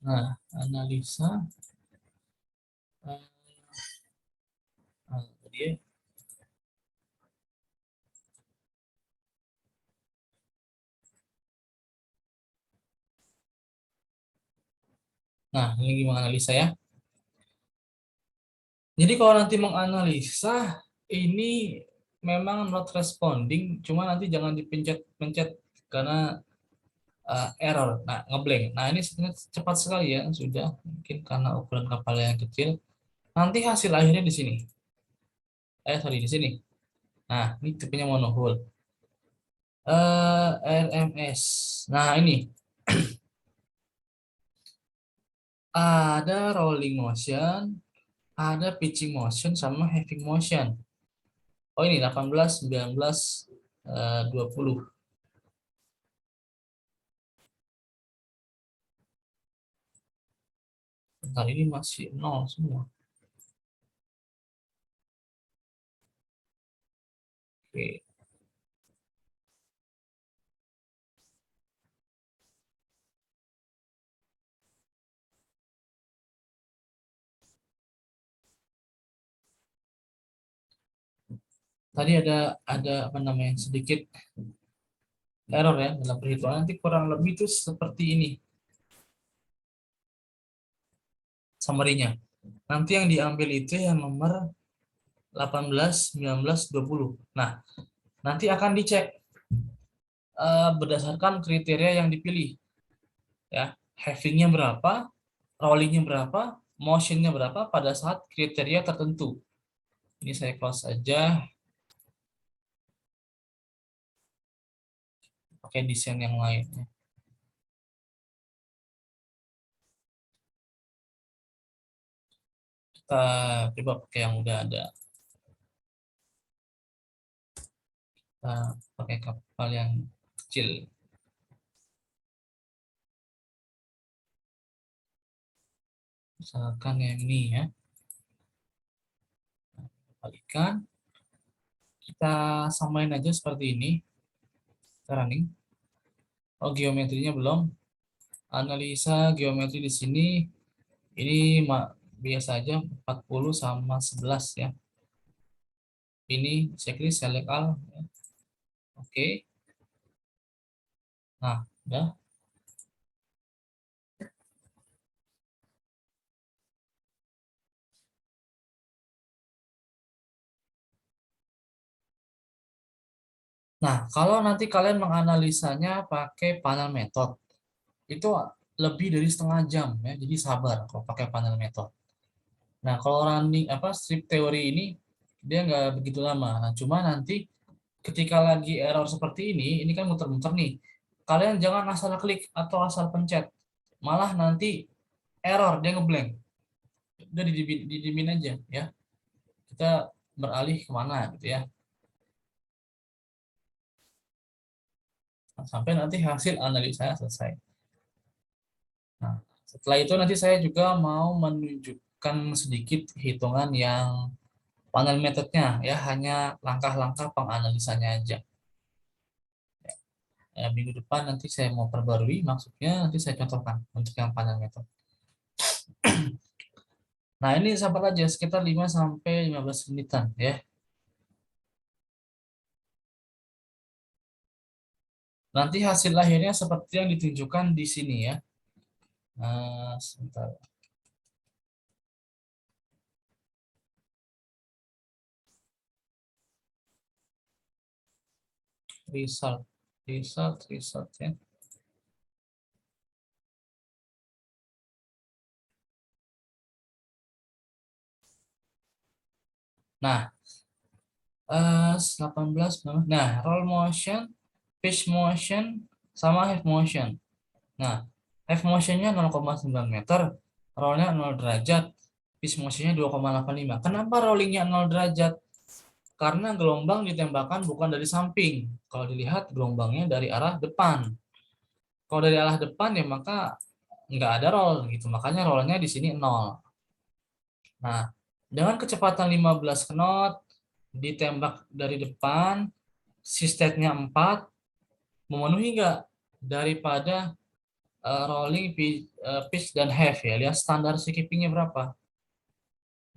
Speaker 1: Nah, analisa. eh, tadi ya. Nah, ini gimana analisa ya? Jadi kalau nanti menganalisa ini memang not responding, cuma nanti jangan dipencet-pencet karena error. Nah, ngeblank. Nah, ini sebenarnya cepat sekali ya, sudah mungkin karena ukuran kapal yang kecil. Nanti hasil akhirnya di sini. Sorry di sini. Nah, ini tipenya monohull. RMS. Nah, ini ada rolling motion, ada pitching motion sama having motion. Oh, ini 18, 19, 20. Bentar, ini masih nol semua. Oke. Tadi ada apa namanya sedikit error ya dalam perhitungan. Nanti kurang lebih itu seperti ini summary-nya. Nanti yang diambil itu yang nomor 18, 19, 20. Nah, nanti akan dicek berdasarkan kriteria yang dipilih ya. Having-nya berapa, rolling-nya berapa, motion-nya berapa pada saat kriteria tertentu. Ini saya close aja pakai desain yang lain. Kita coba pakai yang udah ada. Kita pakai kapal yang kecil. Misalkan yang ini ya. Balikan. Kita samain aja seperti ini. Kita running. Oh, geometrinya belum. Analisa geometri di sini. Ini biasa aja 40 sama 11 ya. Ini checklist select all. Oke. Nah, udah. Nah, kalau nanti kalian menganalisanya pakai panel method, itu lebih dari setengah jam ya. Jadi sabar kalau pakai panel method. Nah, kalau running apa strip teori ini dia nggak begitu lama. Nah, cuma nanti ketika lagi error seperti ini kan muter-muter nih. Kalian jangan asal klik atau asal pencet. Malah nanti error dia ngeblank. Udah didimin aja ya. Kita beralih kemana gitu ya. Nah, sampai nanti hasil analisanya selesai. Nah, setelah itu nanti saya juga mau menunjukkan sedikit hitungan yang panel metodenya ya, hanya langkah-langkah penganalisanya aja. Minggu depan nanti saya mau perbarui, maksudnya nanti saya contohkan untuk yang panel metode. Nah, ini sabar aja sekitar 5 sampai 15 menitan ya. Nanti hasil akhirnya seperti yang ditunjukkan di sini ya. Nah, sebentar. Result, result ya. Nah, 18, nah, roll motion, pitch motion, sama half motion. Nah, half motionnya 0,9 meter, rollnya 0 derajat, pitch motionnya 2,85. Kenapa rollingnya 0 derajat? Karena gelombang ditembakkan bukan dari samping. Kalau dilihat gelombangnya dari arah depan. Kalau dari arah depan ya maka nggak ada roll gitu. Makanya rollnya di sini 0. Nah, dengan kecepatan 15 knot ditembak dari depan, si state-nya 4, memenuhi nggak daripada rolling, pitch, dan half ya. Lihat standar skippingnya berapa.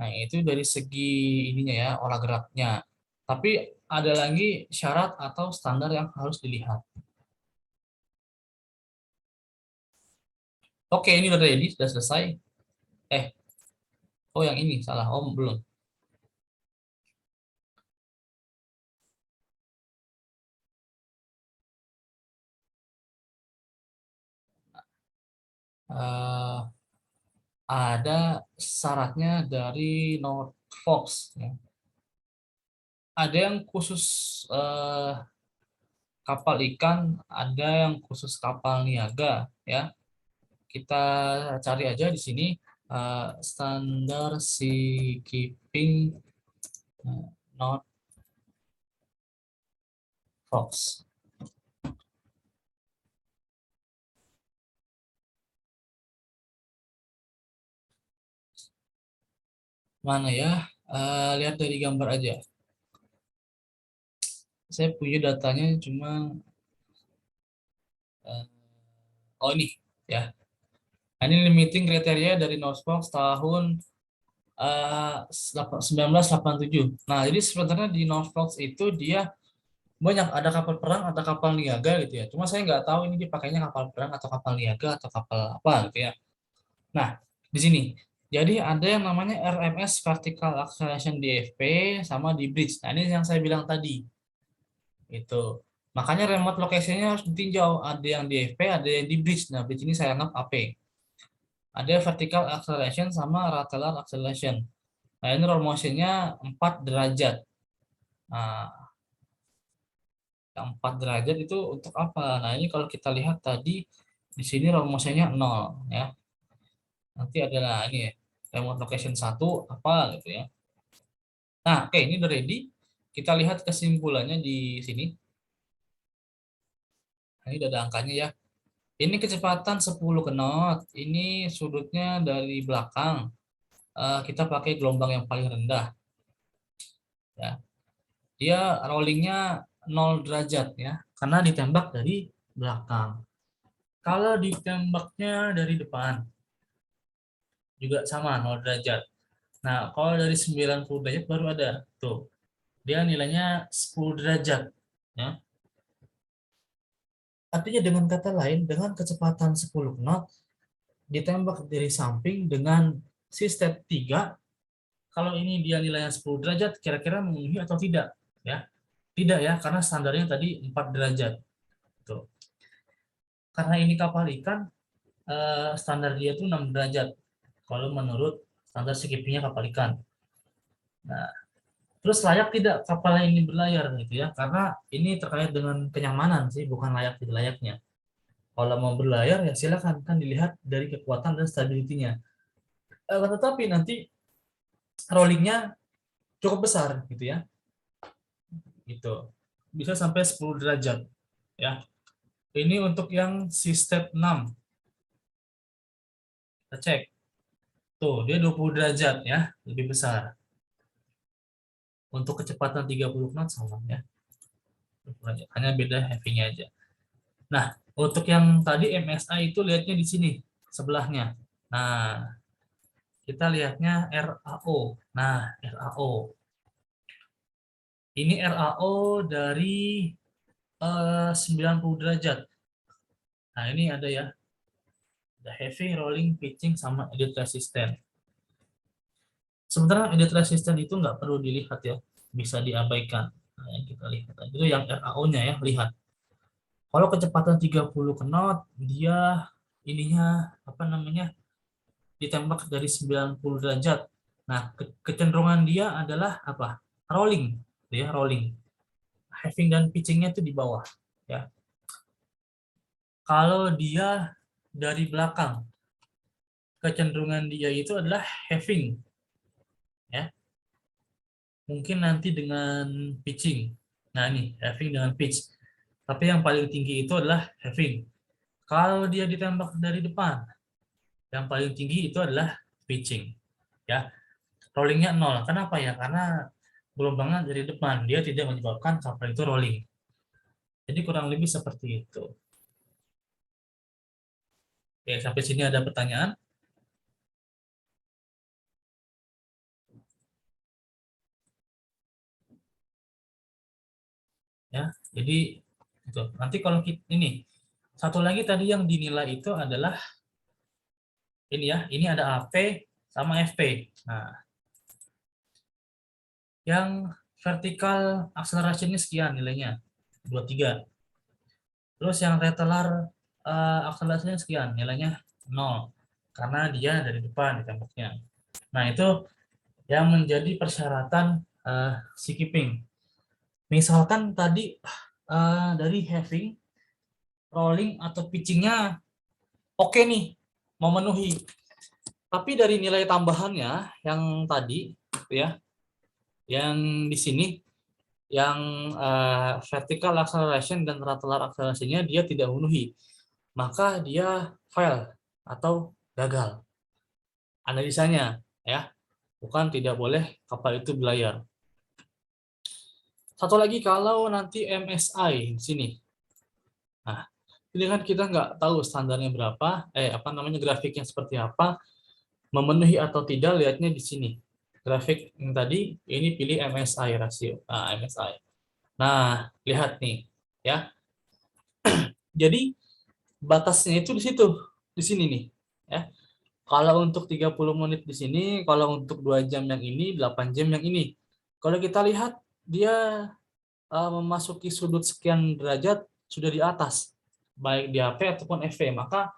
Speaker 1: Nah, itu dari segi ininya ya, olah geraknya. Tapi ada lagi syarat atau standar yang harus dilihat. Oke, ini udah ready, sudah selesai. Eh, oh yang ini salah. Oh, belum. Eh, ada syaratnya dari North Fox. Ya. Ada yang khusus eh, kapal ikan, ada yang khusus kapal niaga. Ya, kita cari aja di sini standar seakeeping North Fox. Mana ya? Lihat dari gambar aja. Saya punya datanya cuma eh, oh ini ya. Nah, ini limiting kriteria dari Northvox tahun 1987. Nah, jadi sebenarnya di Northvox itu dia banyak ada kapal perang atau kapal niaga gitu ya. Cuma saya nggak tahu ini dipakainya kapal perang atau kapal niaga atau kapal apa gitu ya. Nah, di sini. Jadi ada yang namanya RMS Vertical Acceleration DFP sama di bridge. Nah, ini yang saya bilang tadi. Itu. Makanya remote location-nya harus ditinjau. Ada yang di FP, ada yang di bridge. Nah, bridge ini saya anggap AP. Ada vertical acceleration sama lateral acceleration. Nah, ini roll motion-nya 4 derajat. Nah, yang 4 derajat itu untuk apa? Nah, ini kalau kita lihat tadi di sini roll motion-nya 0 ya. Nanti adalah ini ya, remote location 1 apa gitu ya. Nah, oke, ini udah ready. Kita lihat kesimpulannya di sini. Nah, ini udah ada angkanya ya. Ini kecepatan 10 knot. Ini sudutnya dari belakang. Kita pakai gelombang yang paling rendah. Ya. Dia rollingnya 0 derajat ya. Karena ditembak dari belakang. Kalau ditembaknya dari depan, juga sama 0 derajat. Nah, kalau dari 90 derajat baru ada. Tuh. Dia nilainya 10 derajat. Ya. Artinya dengan kata lain, dengan kecepatan 10 knot, ditembak dari samping dengan si step 3. Kalau ini dia nilainya 10 derajat, kira-kira memenuhi atau tidak? Ya, tidak ya, karena standarnya tadi 4 derajat. Tuh. Karena ini kapal ikan, standar dia tuh 6 derajat. Kalau menurut standar skippingnya kapal ikan. Nah, terus layak tidak kapal ini berlayar gitu ya? Karena ini terkait dengan kenyamanan sih, bukan layak tidak layaknya. Kalau mau berlayar ya silakan, kan dilihat dari kekuatan dan stability-nya. Tetapi nanti rollingnya cukup besar gitu ya. Gitu. Bisa sampai 10 derajat ya. Ini untuk yang si step 6. Kita cek. Tuh, dia 20 derajat ya, lebih besar. Untuk kecepatan 30 knot sama ya. Hanya beda heavy-nya aja. Nah, untuk yang tadi MSI itu lihatnya di sini sebelahnya. Nah, kita lihatnya RAO. Nah, RAO. Ini RAO dari 90 derajat. Nah, ini ada ya. Ada heavy, rolling, pitching, sama edit resistant. Sementara edit resistant itu nggak perlu dilihat ya, bisa diabaikan. Nah, yang kita lihat itu yang RAO-nya ya, lihat. Kalau kecepatan 30 knot, dia ininya apa namanya ditembak dari 90 derajat. Nah, kecenderungan dia adalah apa? Rolling, ya, rolling. Having dan pitchingnya itu di bawah, ya. Kalau dia dari belakang, kecenderungan dia itu adalah having, ya. Mungkin nanti dengan pitching. Nah, ini having dengan pitch. Tapi yang paling tinggi itu adalah having. Kalau dia ditembak dari depan, yang paling tinggi itu adalah pitching, ya. Rollingnya 0. Kenapa ya? Karena gelombangnya dari depan, dia tidak menyebabkan kapal itu rolling. Jadi kurang lebih seperti itu. Oke, sampai sini ada pertanyaan? Ya, jadi itu. Nanti kalau kita, ini satu lagi tadi yang dinilai itu adalah ini ya, ini ada AP sama FP. Nah, yang vertical acceleration ini sekian nilainya, 23. Terus yang retelar akselerasinya sekian, nilainya 0. Karena dia dari depan ditembaknya. Nah, itu yang menjadi persyaratan sea keeping. Misalkan tadi dari having, rolling atau pitchingnya oke nih, memenuhi. Tapi dari nilai tambahannya yang tadi, ya, yang di sini, yang vertical acceleration dan lateral acceleration-nya dia tidak memenuhi, maka dia fail atau gagal analisanya, ya, bukan tidak boleh kapal itu berlayar. Satu lagi, kalau nanti MSI di sini, nah ini kan kita nggak tahu standarnya berapa, apa namanya, grafiknya seperti apa, memenuhi atau tidak lihatnya di sini. Grafik yang tadi ini pilih MSI rasio. Nah, MSI. Nah, lihat nih, ya. Jadi batasnya itu di sini nih, ya. Kalau untuk 30 menit di sini, kalau untuk 2 jam yang ini, 8 jam yang ini. Kalau kita lihat dia memasuki sudut sekian derajat sudah di atas, baik di AP ataupun FV, maka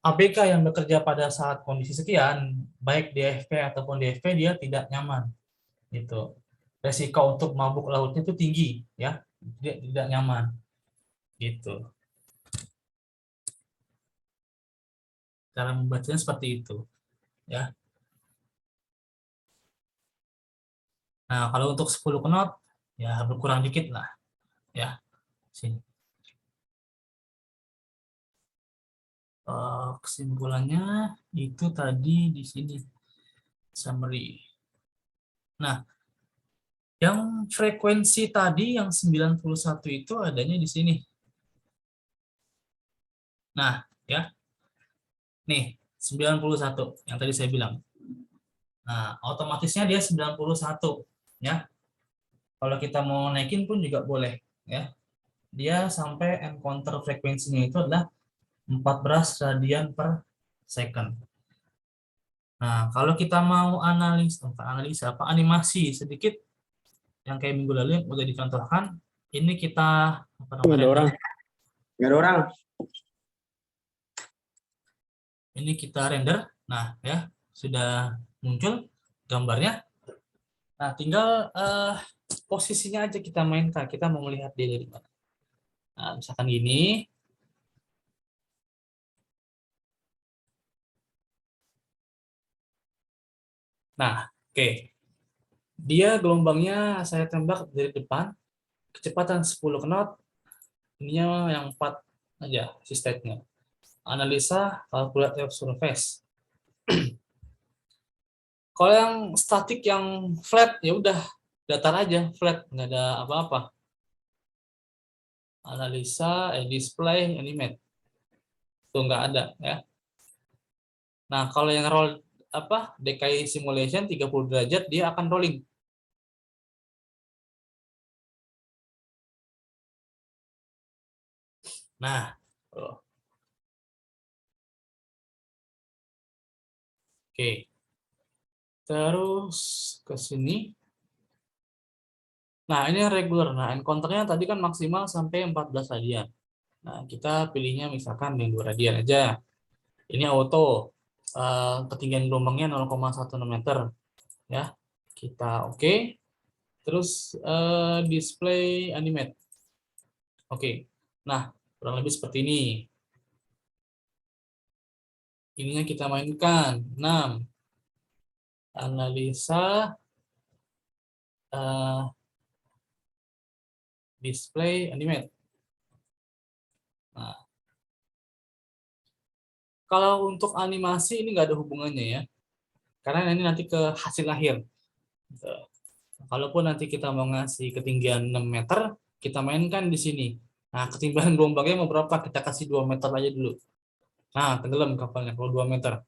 Speaker 1: ABK yang bekerja pada saat kondisi sekian, baik di FP ataupun di FV, dia tidak nyaman. Gitu. Resiko untuk mabuk lautnya itu tinggi, ya, dia tidak nyaman. Gitu. Cara membacanya seperti itu, ya. Nah, kalau untuk 10 knot, ya berkurang dikit lah, ya. Sini. Kesimpulannya itu tadi di sini summary. Nah, yang frekuensi tadi yang 91 itu adanya di sini. Nah, ya. Nih, 91 yang tadi saya bilang. Nah, otomatisnya dia 91, ya. Kalau kita mau naikin pun juga boleh, ya. Dia sampai encounter frekuensinya itu adalah 14 radian per second. Nah, kalau kita mau analisa apa, animasi sedikit yang kayak minggu lalu yang udah dicontohkan, ini kita apa namanya,
Speaker 2: Nggak ada orang. Nggak ada orang.
Speaker 1: ini kita render. Nah, ya, sudah muncul gambarnya. Nah, tinggal posisinya aja kita mainkan. Kita mau melihat dia dari mana. Nah, misalkan gini. Nah, oke. Dia gelombangnya saya tembak dari depan, kecepatan 10 knot, ininya yang 4 aja si state-nya. Analisa, calculate your surface. Kalau yang statik, yang flat, ya udah datar aja, flat, nggak ada apa-apa. Analisa, display, animate. Itu nggak ada, ya. Nah, kalau yang roll apa, DKI simulation 30 derajat, dia akan rolling. Nah, oke. Terus ke sini. Nah, ini regular. Nah, encounter-nya tadi kan maksimal sampai 14 radian. Nah, kita pilihnya misalkan yang 2 radian aja. Ini auto. Ketinggian gelombangnya 0,16 meter. Ya, kita oke. Terus display animate. Oke. Nah, kurang lebih seperti ini. Ininya kita mainkan. 6. Analisa display animate. Nah, kalau untuk animasi ini nggak ada hubungannya ya. Karena ini nanti ke hasil akhir. Gitu. Kalaupun nanti kita mau ngasih ketinggian 6 meter, kita mainkan di sini. Nah, ketinggian gelombangnya mau berapa? Kita kasih 2 meter aja dulu. Nah, tenggelam kapalnya kalau 2 meter.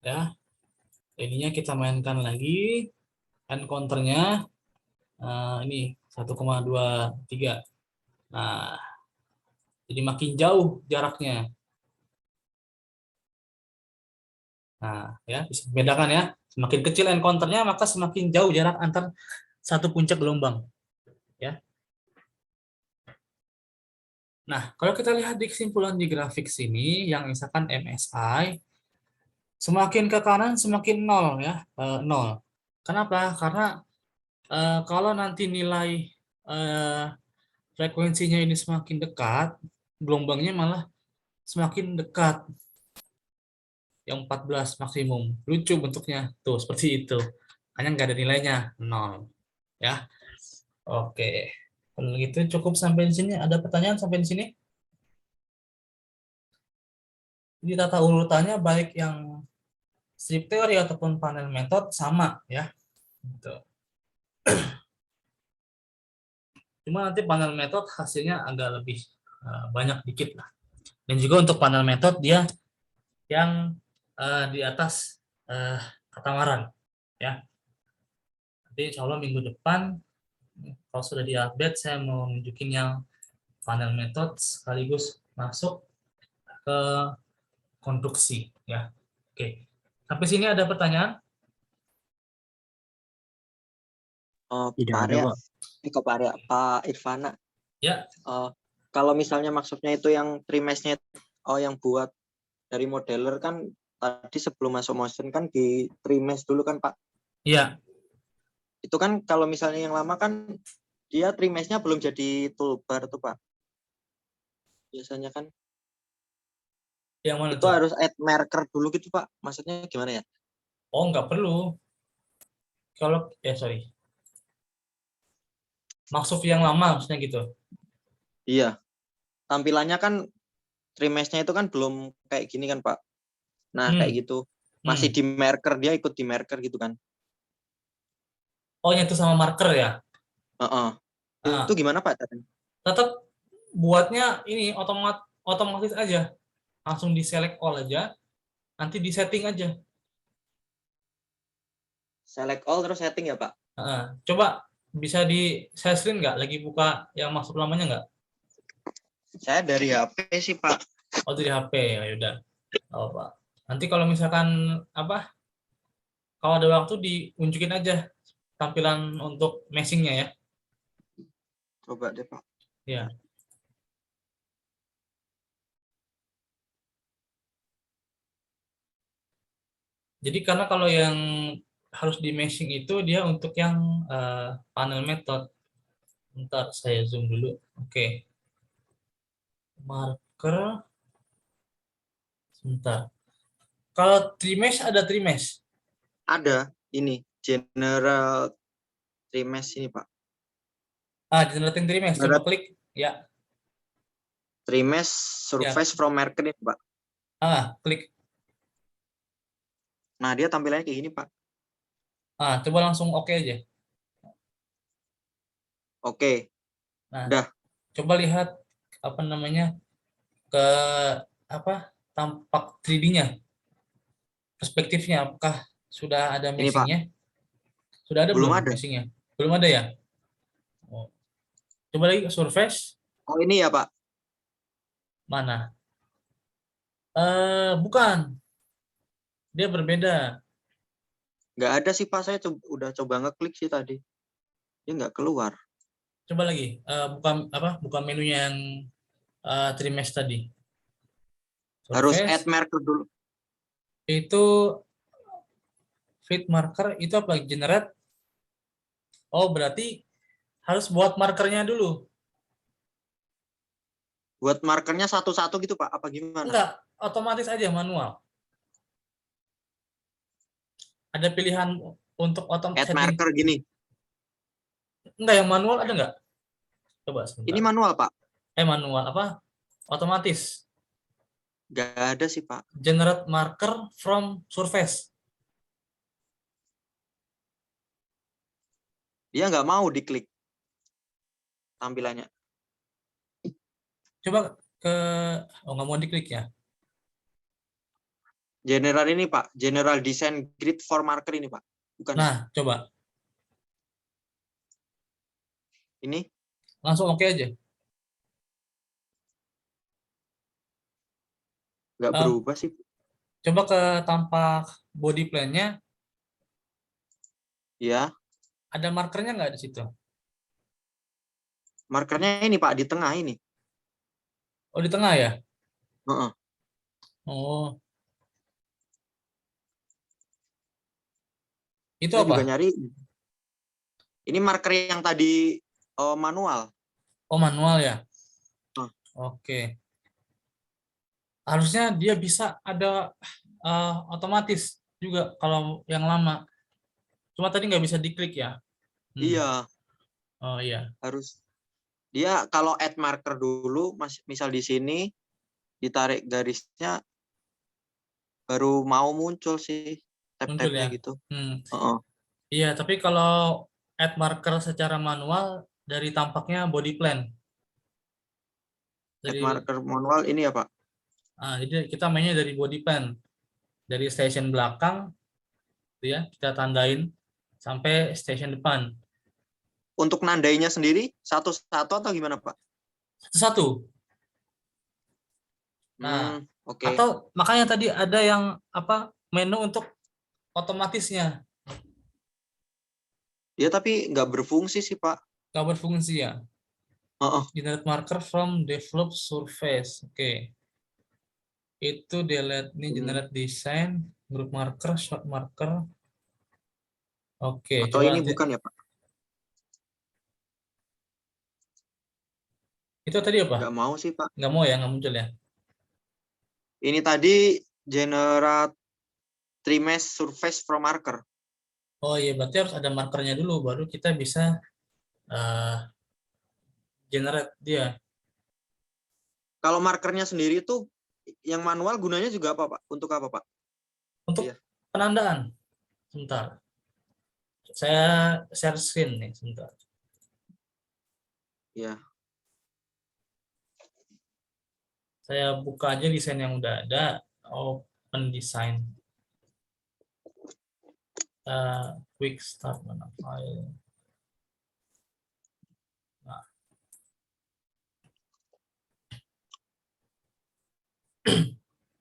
Speaker 1: Ya, ininya kita mainkan lagi. Encounter-nya ini 1,23. Nah, jadi makin jauh jaraknya. Nah, ya bisa bedakan ya. Semakin kecil encounter-nya, maka semakin jauh jarak antar satu puncak gelombang. Ya. Nah, kalau kita lihat di kesimpulan di grafik sini, yang misalkan MSI, semakin ke kanan semakin nol ya, nol. Kenapa? Karena kalau nanti nilai eh, frekuensinya ini semakin dekat, gelombangnya malah semakin dekat. Yang 14 maksimum. Lucu bentuknya. Tuh, seperti itu. Hanya nggak ada nilainya, nol. Ya. Oke. Kalau gitu cukup sampai di sini. Ada pertanyaan sampai di sini? Jadi tata urutannya baik yang strip theory ataupun panel method sama ya. Gitu. Cuma nanti panel method hasilnya agak lebih banyak dikit lah. Dan juga untuk panel method dia yang di atas katamaran ya. Nanti insya Allah minggu depan kalau sudah diupdate saya mau nunjukin yang panel method sekaligus masuk ke konstruksi ya. Oke. Sampai sini ada pertanyaan?
Speaker 3: Tidak
Speaker 2: Pak
Speaker 3: ada,
Speaker 2: Arya,
Speaker 3: Pak.
Speaker 2: Pak Arya, Pak Irfana.
Speaker 1: Ya.
Speaker 2: Kalau misalnya maksudnya itu yang trimesnya, yang buat dari modeler kan tadi sebelum masuk motion kan di trimes dulu kan Pak.
Speaker 1: Iya.
Speaker 2: Itu kan kalau misalnya yang lama kan dia trimesnya belum jadi toolbar tuh Pak. Biasanya kan
Speaker 1: Yang mana
Speaker 2: itu
Speaker 1: tuh?
Speaker 2: harus add marker dulu gitu Pak. Maksudnya gimana ya?
Speaker 1: Oh, nggak perlu. Kalau sorry. Maksud yang lama maksudnya gitu.
Speaker 2: Iya. Tampilannya kan trimesnya itu kan belum kayak gini kan Pak. Nah, kayak gitu. Masih di marker, dia ikut di marker gitu kan.
Speaker 1: Oh, nyatu sama marker ya?
Speaker 2: Itu gimana Pak?
Speaker 1: Tetap buatnya ini otomatis aja. Langsung di select all aja. Nanti di setting aja.
Speaker 2: Select all terus setting ya Pak?
Speaker 1: Coba bisa di share screen nggak? Lagi buka yang masuk lamanya nggak?
Speaker 2: Saya dari HP sih Pak.
Speaker 1: Oh, dari HP. Ya udah. Oh, Pak. Nanti kalau misalkan apa? Kalau ada waktu diunjukin aja tampilan untuk meshingnya ya.
Speaker 2: Coba deh Pak.
Speaker 1: Ya. Jadi karena kalau yang harus di meshing itu dia untuk yang panel method. Bentar, saya zoom dulu. Oke. Marker. Sebentar. Kalau trimesh ada trimesh.
Speaker 2: Ada ini general trimesh ini Pak.
Speaker 1: Generating trimesh. Coba klik. Ya.
Speaker 2: Trimesh surface from marker ini Pak.
Speaker 1: Klik.
Speaker 2: Nah, dia tampilannya kayak gini Pak.
Speaker 1: Coba langsung oke aja.
Speaker 2: Oke.
Speaker 1: Nah,
Speaker 2: Udah.
Speaker 1: coba lihat apa namanya ke tampak 3D-nya. Perspektifnya apakah sudah ada
Speaker 2: Ini Pak.
Speaker 1: meshingnya? Sudah ada
Speaker 2: Belum
Speaker 1: belum
Speaker 2: ada.
Speaker 1: meshingnya? Belum ada ya? Oh. Coba lagi ke surface.
Speaker 2: Oh, ini ya Pak.
Speaker 1: Mana? Bukan. Dia berbeda.
Speaker 2: Nggak ada sih Pak. Saya udah coba ngeklik sih tadi. Dia nggak keluar.
Speaker 1: Coba lagi. Bukan menunya yang trimesh tadi.
Speaker 2: Harus
Speaker 1: surface
Speaker 2: add marker dulu.
Speaker 1: itu fit marker itu apa? Generate. Oh, berarti harus buat markernya dulu.
Speaker 2: Buat markernya satu-satu gitu Pak, apa gimana?
Speaker 1: Enggak, otomatis aja manual. Ada pilihan untuk
Speaker 2: Add
Speaker 1: setting.
Speaker 2: marker gini.
Speaker 1: Enggak, yang manual ada enggak? Coba
Speaker 2: Ini
Speaker 1: sebentar.
Speaker 2: manual Pak.
Speaker 1: Manual apa? Otomatis.
Speaker 2: Gak ada sih Pak.
Speaker 1: Generate marker from surface.
Speaker 2: Dia nggak mau diklik tampilannya.
Speaker 1: Coba ke, oh nggak mau diklik ya.
Speaker 2: General ini Pak, General Design Grid for Marker ini Pak. Bukan ya?
Speaker 1: Nah, coba.
Speaker 2: Ini
Speaker 1: Langsung oke aja.
Speaker 2: nggak
Speaker 1: Eh,
Speaker 2: berubah sih.
Speaker 1: coba ke tampak body plan-nya,
Speaker 2: Ya,
Speaker 1: ada markernya nggak di situ?
Speaker 2: markernya ini Pak, di tengah ini.
Speaker 1: Oh, di tengah ya?
Speaker 2: Heeh.
Speaker 1: Oh, itu
Speaker 2: Saya juga
Speaker 1: apa?
Speaker 2: nyari. Ini marker yang tadi manual.
Speaker 1: Oh, manual ya?
Speaker 2: Nah,
Speaker 1: Oke. Harusnya dia bisa ada otomatis juga kalau yang lama. Cuma tadi nggak bisa diklik ya? Hmm.
Speaker 2: iya,
Speaker 1: Oh iya.
Speaker 2: harus. Dia kalau add marker dulu, misal di sini ditarik garisnya baru mau muncul sih
Speaker 1: Muncul
Speaker 2: tab-tabnya
Speaker 1: ya?
Speaker 2: gitu.
Speaker 1: Hmm.
Speaker 2: Heeh.
Speaker 1: Iya, tapi kalau add marker secara manual dari tampaknya body plan.
Speaker 2: Add
Speaker 1: Dari
Speaker 2: marker manual ini ya Pak.
Speaker 1: jadi kita mainnya dari body plan. Dari station belakang gitu ya, kita tandain sampai station depan.
Speaker 2: Untuk nandainya sendiri satu-satu atau gimana Pak?
Speaker 1: Satu-satu. Nah,
Speaker 2: Oke.
Speaker 1: atau makanya tadi ada yang apa menu untuk otomatisnya
Speaker 2: Dia tapi nggak berfungsi sih Pak.
Speaker 1: nggak berfungsi ya.
Speaker 2: Heeh.
Speaker 1: Generate marker from develop surface. Oke. Itu delete ini
Speaker 2: Hmm.
Speaker 1: generate design, group marker, short marker. Oke,
Speaker 2: Atau
Speaker 1: coba
Speaker 2: ini
Speaker 1: nanti.
Speaker 2: bukan ya Pak?
Speaker 1: Itu tadi apa?
Speaker 2: Nggak mau sih Pak.
Speaker 1: Nggak mau ya, nggak muncul ya.
Speaker 2: Ini tadi generate trimesh surface from marker.
Speaker 1: Oh iya, berarti harus ada markernya dulu baru kita bisa eh, generate dia.
Speaker 2: Kalau markernya sendiri itu yang manual gunanya juga apa Pak? Untuk apa Pak?
Speaker 1: Untuk
Speaker 2: Iya.
Speaker 1: penandaan. Sebentar. Saya share screen nih, sebentar.
Speaker 2: Iya.
Speaker 1: Saya buka aja desain yang udah ada, open design. Quick start mana file. Nah,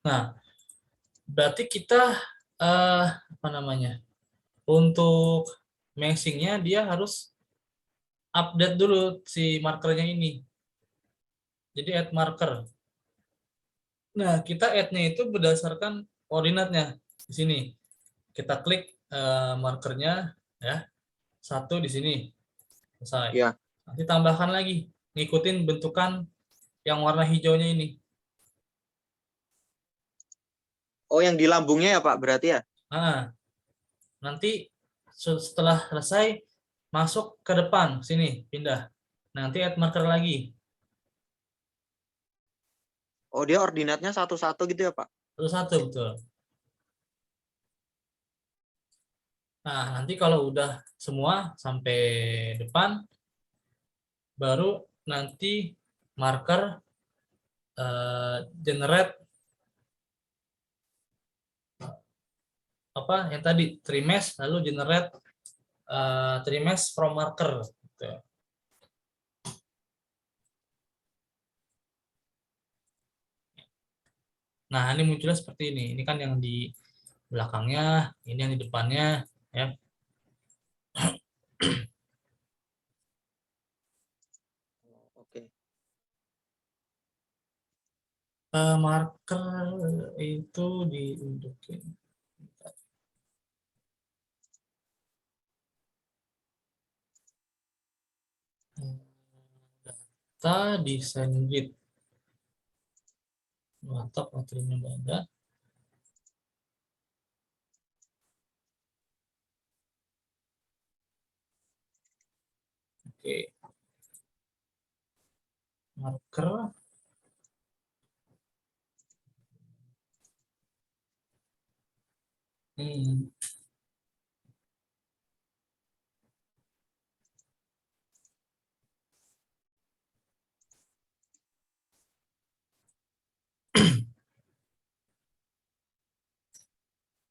Speaker 1: nah, berarti kita apa namanya? Untuk meshingnya dia harus update dulu si markernya ini. Jadi add marker. Nah, kita add-nya itu berdasarkan koordinatnya di sini. Kita klik markernya ya, satu di sini. Selesai.
Speaker 2: Iya.
Speaker 1: Nanti tambahkan lagi, ngikutin bentukan yang warna hijaunya ini.
Speaker 2: Oh, yang di lambungnya ya Pak berarti ya?
Speaker 1: Nah, nanti setelah selesai masuk ke depan sini, pindah. Nanti add marker lagi.
Speaker 2: Oh, dia ordinatnya satu-satu gitu ya Pak?
Speaker 1: Satu-satu betul. Nah, nanti kalau udah semua sampai depan, baru nanti marker generate apa yang tadi trimesh lalu generate trimesh from marker gitu. Nah, ini munculnya seperti ini. Ini kan yang di belakangnya, ini yang di depannya ya.
Speaker 2: Oke.
Speaker 1: Marker itu diunjukin. Data desain grid. Mantap materinya ada. Oke. Marker.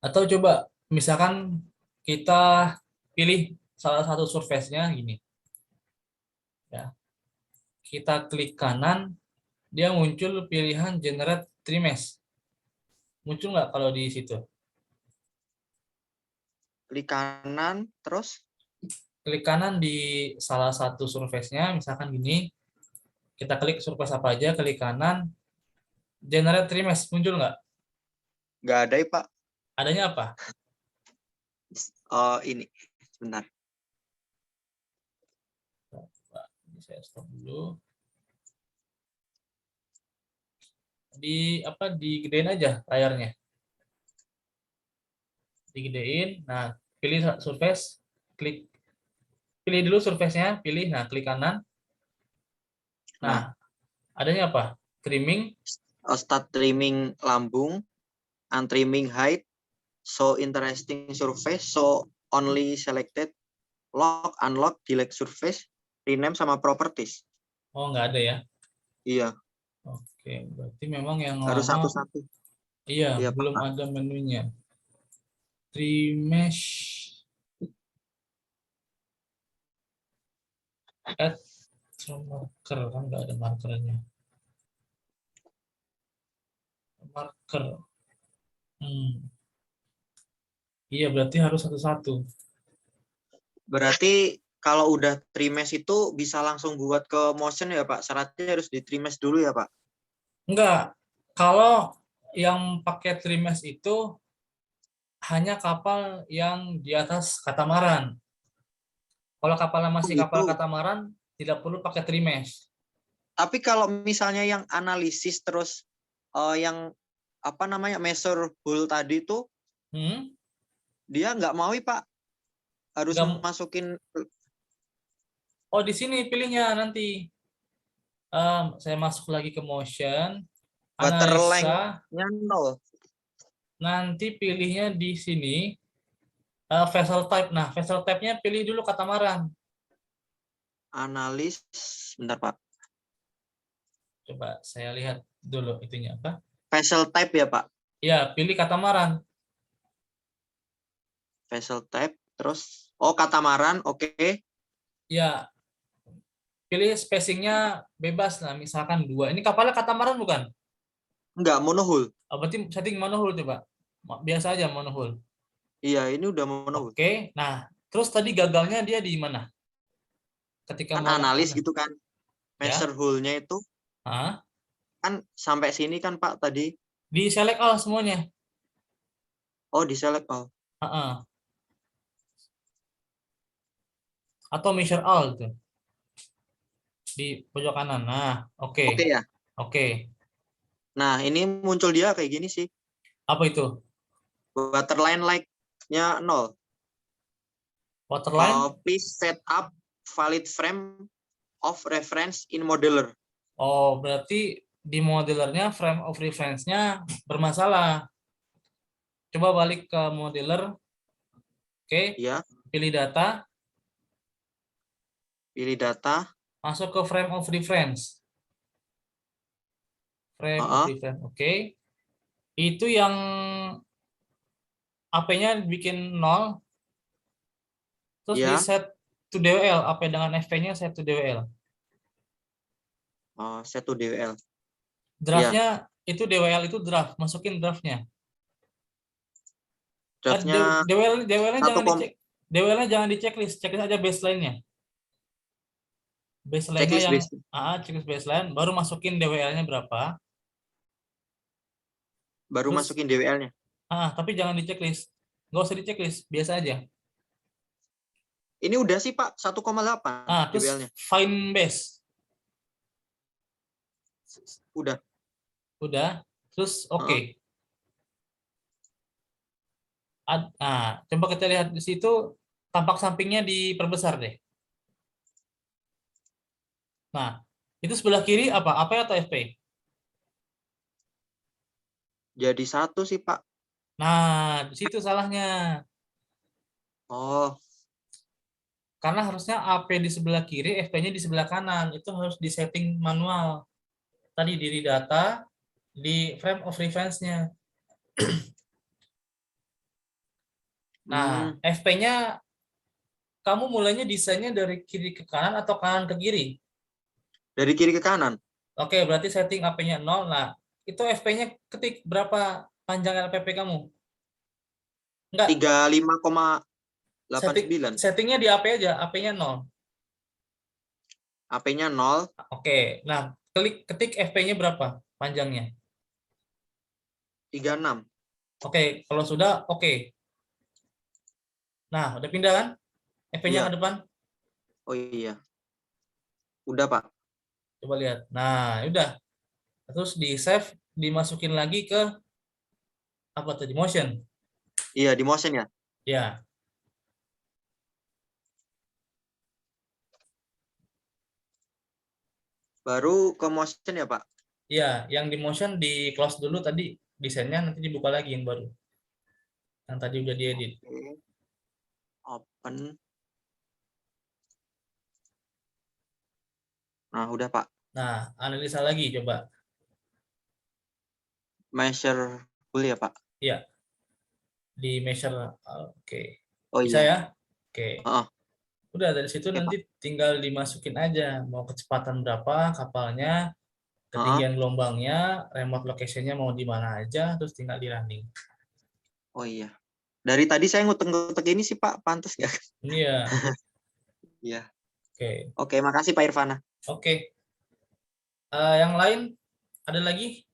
Speaker 1: Atau coba misalkan kita pilih salah satu surface-nya gini. Ya. Kita klik kanan, dia muncul pilihan generate trimesh. Muncul nggak kalau di situ?
Speaker 2: Klik kanan, terus?
Speaker 1: Klik kanan di salah satu surface-nya, misalkan gini. Kita klik surface apa aja, klik kanan, generate trimesh, muncul nggak?
Speaker 2: Nggak ada ya, Pak.
Speaker 1: Adanya apa?
Speaker 2: Oh, ini. Sebentar.
Speaker 1: Saya stop dulu. Digedein aja layarnya. Digedein. Nah, pilih surface, pilih dulu surface-nya, pilih, nah klik kanan. Nah, adanya apa? Trimming.
Speaker 2: Start trimming lambung, untrimming height, so interesting surface, so only selected, lock, unlock, delete surface, rename sama properties.
Speaker 1: Oh, nggak ada ya?
Speaker 2: Iya.
Speaker 1: Oke, berarti memang yang
Speaker 2: Harus
Speaker 1: lama.
Speaker 2: satu-satu.
Speaker 1: Iya,
Speaker 2: Iya,
Speaker 1: belum
Speaker 2: Pak.
Speaker 1: ada menunya. Trimesh. Add marker, kan nggak ada markernya. Marker. Iya, berarti harus satu-satu.
Speaker 2: Berarti kalau udah trimesh itu bisa langsung buat ke motion ya, Pak? Syaratnya harus di trimesh dulu ya, Pak?
Speaker 1: Enggak. Kalau yang pakai trimesh itu hanya kapal yang di atas katamaran. Kalau kapalnya
Speaker 2: Oh,
Speaker 1: masih kapal
Speaker 2: gitu.
Speaker 1: katamaran, tidak perlu pakai trimesh.
Speaker 2: Tapi kalau misalnya yang analisis terus yang apa namanya measure hull tadi itu dia nggak mau, Pak. Harus
Speaker 1: Nggak,
Speaker 2: masukin.
Speaker 1: oh, di sini pilihnya nanti. Saya masuk lagi ke motion,
Speaker 2: Water
Speaker 1: analisa,
Speaker 2: length-nya 0.
Speaker 1: nanti pilihnya di sini vessel type. Nah, vessel type-nya pilih dulu katamaran.
Speaker 2: Analis, bentar, Pak.
Speaker 1: Coba saya lihat dulu itunya apa.
Speaker 2: Vessel type ya, Pak?
Speaker 1: Ya, pilih katamaran.
Speaker 2: Vessel type, terus katamaran, oke.
Speaker 1: Ya, pilih spacingnya bebas. Nah, misalkan 2. Ini kapalnya katamaran bukan?
Speaker 2: Enggak, monohull.
Speaker 1: Oh, berarti setting monohull coba. Biasa aja monohull.
Speaker 2: Iya, ini udah monohull.
Speaker 1: Oke, nah terus tadi gagalnya dia di mana? Ketika
Speaker 2: Kan
Speaker 1: mau
Speaker 2: analis gitu kan.
Speaker 1: ya,
Speaker 2: Measure hull-nya itu kan sampai sini kan, Pak, tadi.
Speaker 1: di select all semuanya.
Speaker 2: Oh, di select all.
Speaker 1: Atau measure all tuh di pojok kanan. Nah, oke.
Speaker 2: Oke ya.
Speaker 1: Oke.
Speaker 2: Nah, ini muncul dia kayak gini sih.
Speaker 1: Apa itu?
Speaker 2: Waterline like-nya 0.
Speaker 1: Waterline?
Speaker 2: Please set up valid frame of reference in modeler.
Speaker 1: Oh, berarti di modelernya frame of reference-nya bermasalah. Coba balik ke modeler. Oke.
Speaker 2: Ya.
Speaker 1: Pilih data.
Speaker 2: Pilih data.
Speaker 1: Masuk ke frame of reference. Frame of reference. Oke. Itu yang AP-nya bikin 0. Terus di
Speaker 2: Ya.
Speaker 1: set to DWL. AP dengan FP-nya set to DWL.
Speaker 2: Set to DWL.
Speaker 1: Draftnya itu DWL itu draft. Masukin draftnya.
Speaker 2: Draftnya
Speaker 1: DWL-nya jangan dicek. DWL-nya jangan diceklis. Checklist aja baseline-nya. Baseline-nya yang checklist baseline. Baru masukin DWL-nya berapa.
Speaker 2: Baru
Speaker 1: Terus,
Speaker 2: masukin DWL-nya.
Speaker 1: tapi jangan di checklist. Nggak usah di checklist, biasa aja.
Speaker 2: Ini udah sih Pak, 1,8
Speaker 1: Terus
Speaker 2: DWL-nya.
Speaker 1: find base.
Speaker 2: Udah.
Speaker 1: Udah. Terus oke.
Speaker 2: Heeh.
Speaker 1: Coba kita lihat di situ, tampak sampingnya diperbesar deh. Nah, itu sebelah kiri apa? AP atau FP?
Speaker 2: Jadi 1 sih Pak.
Speaker 1: Nah, di situ salahnya.
Speaker 2: Oh,
Speaker 1: Karena harusnya AP di sebelah kiri, FP-nya di sebelah kanan. Itu harus disetting manual. Tadi di data, di frame of reference-nya. Nah, FP-nya kamu mulainya desainnya dari kiri ke kanan atau kanan ke kiri?
Speaker 2: dari kiri ke kanan.
Speaker 1: Oke, berarti setting AP-nya 0. Nah, itu FP-nya ketik berapa panjang LPP kamu? Enggak,
Speaker 2: 35,89.
Speaker 1: settingnya di AP aja, AP-nya 0.
Speaker 2: AP-nya 0,
Speaker 1: Oke, nah ketik FP-nya berapa panjangnya?
Speaker 2: 36.
Speaker 1: Oke, kalau sudah, oke. Nah, udah pindah kan? FP-nya ke
Speaker 2: Iya.
Speaker 1: depan.
Speaker 2: Oh iya. Udah Pak.
Speaker 1: Coba lihat. Nah, udah. Terus di save, dimasukin lagi ke apa tadi? Motion.
Speaker 2: Iya, di motion ya.
Speaker 1: Ya,
Speaker 2: Baru ke motion ya Pak.
Speaker 1: ya. Yang di motion di close dulu tadi desainnya, nanti dibuka lagi yang baru. Yang tadi udah diedit.
Speaker 2: Oke. Open. Nah, udah Pak.
Speaker 1: Nah, analisa lagi coba.
Speaker 2: Measurable ya Pak.
Speaker 1: Ya, di measure. Oke.
Speaker 2: Oh
Speaker 1: Bisa
Speaker 2: iya.
Speaker 1: ya? Oke.
Speaker 2: Heeh.
Speaker 1: Udah dari situ
Speaker 2: Oke Pak.
Speaker 1: nanti tinggal dimasukin aja mau kecepatan berapa kapalnya,
Speaker 2: Heeh.
Speaker 1: ketinggian gelombangnya, remote location-nya mau di mana aja, terus tinggal di running.
Speaker 2: Oh iya. Dari tadi saya ngutek-ngutek ini sih Pak, pantas nggak?
Speaker 1: Iya.
Speaker 2: Iya.
Speaker 1: Oke.
Speaker 2: Oke, makasih Pak Irfana.
Speaker 1: Oke. Yang lain ada lagi?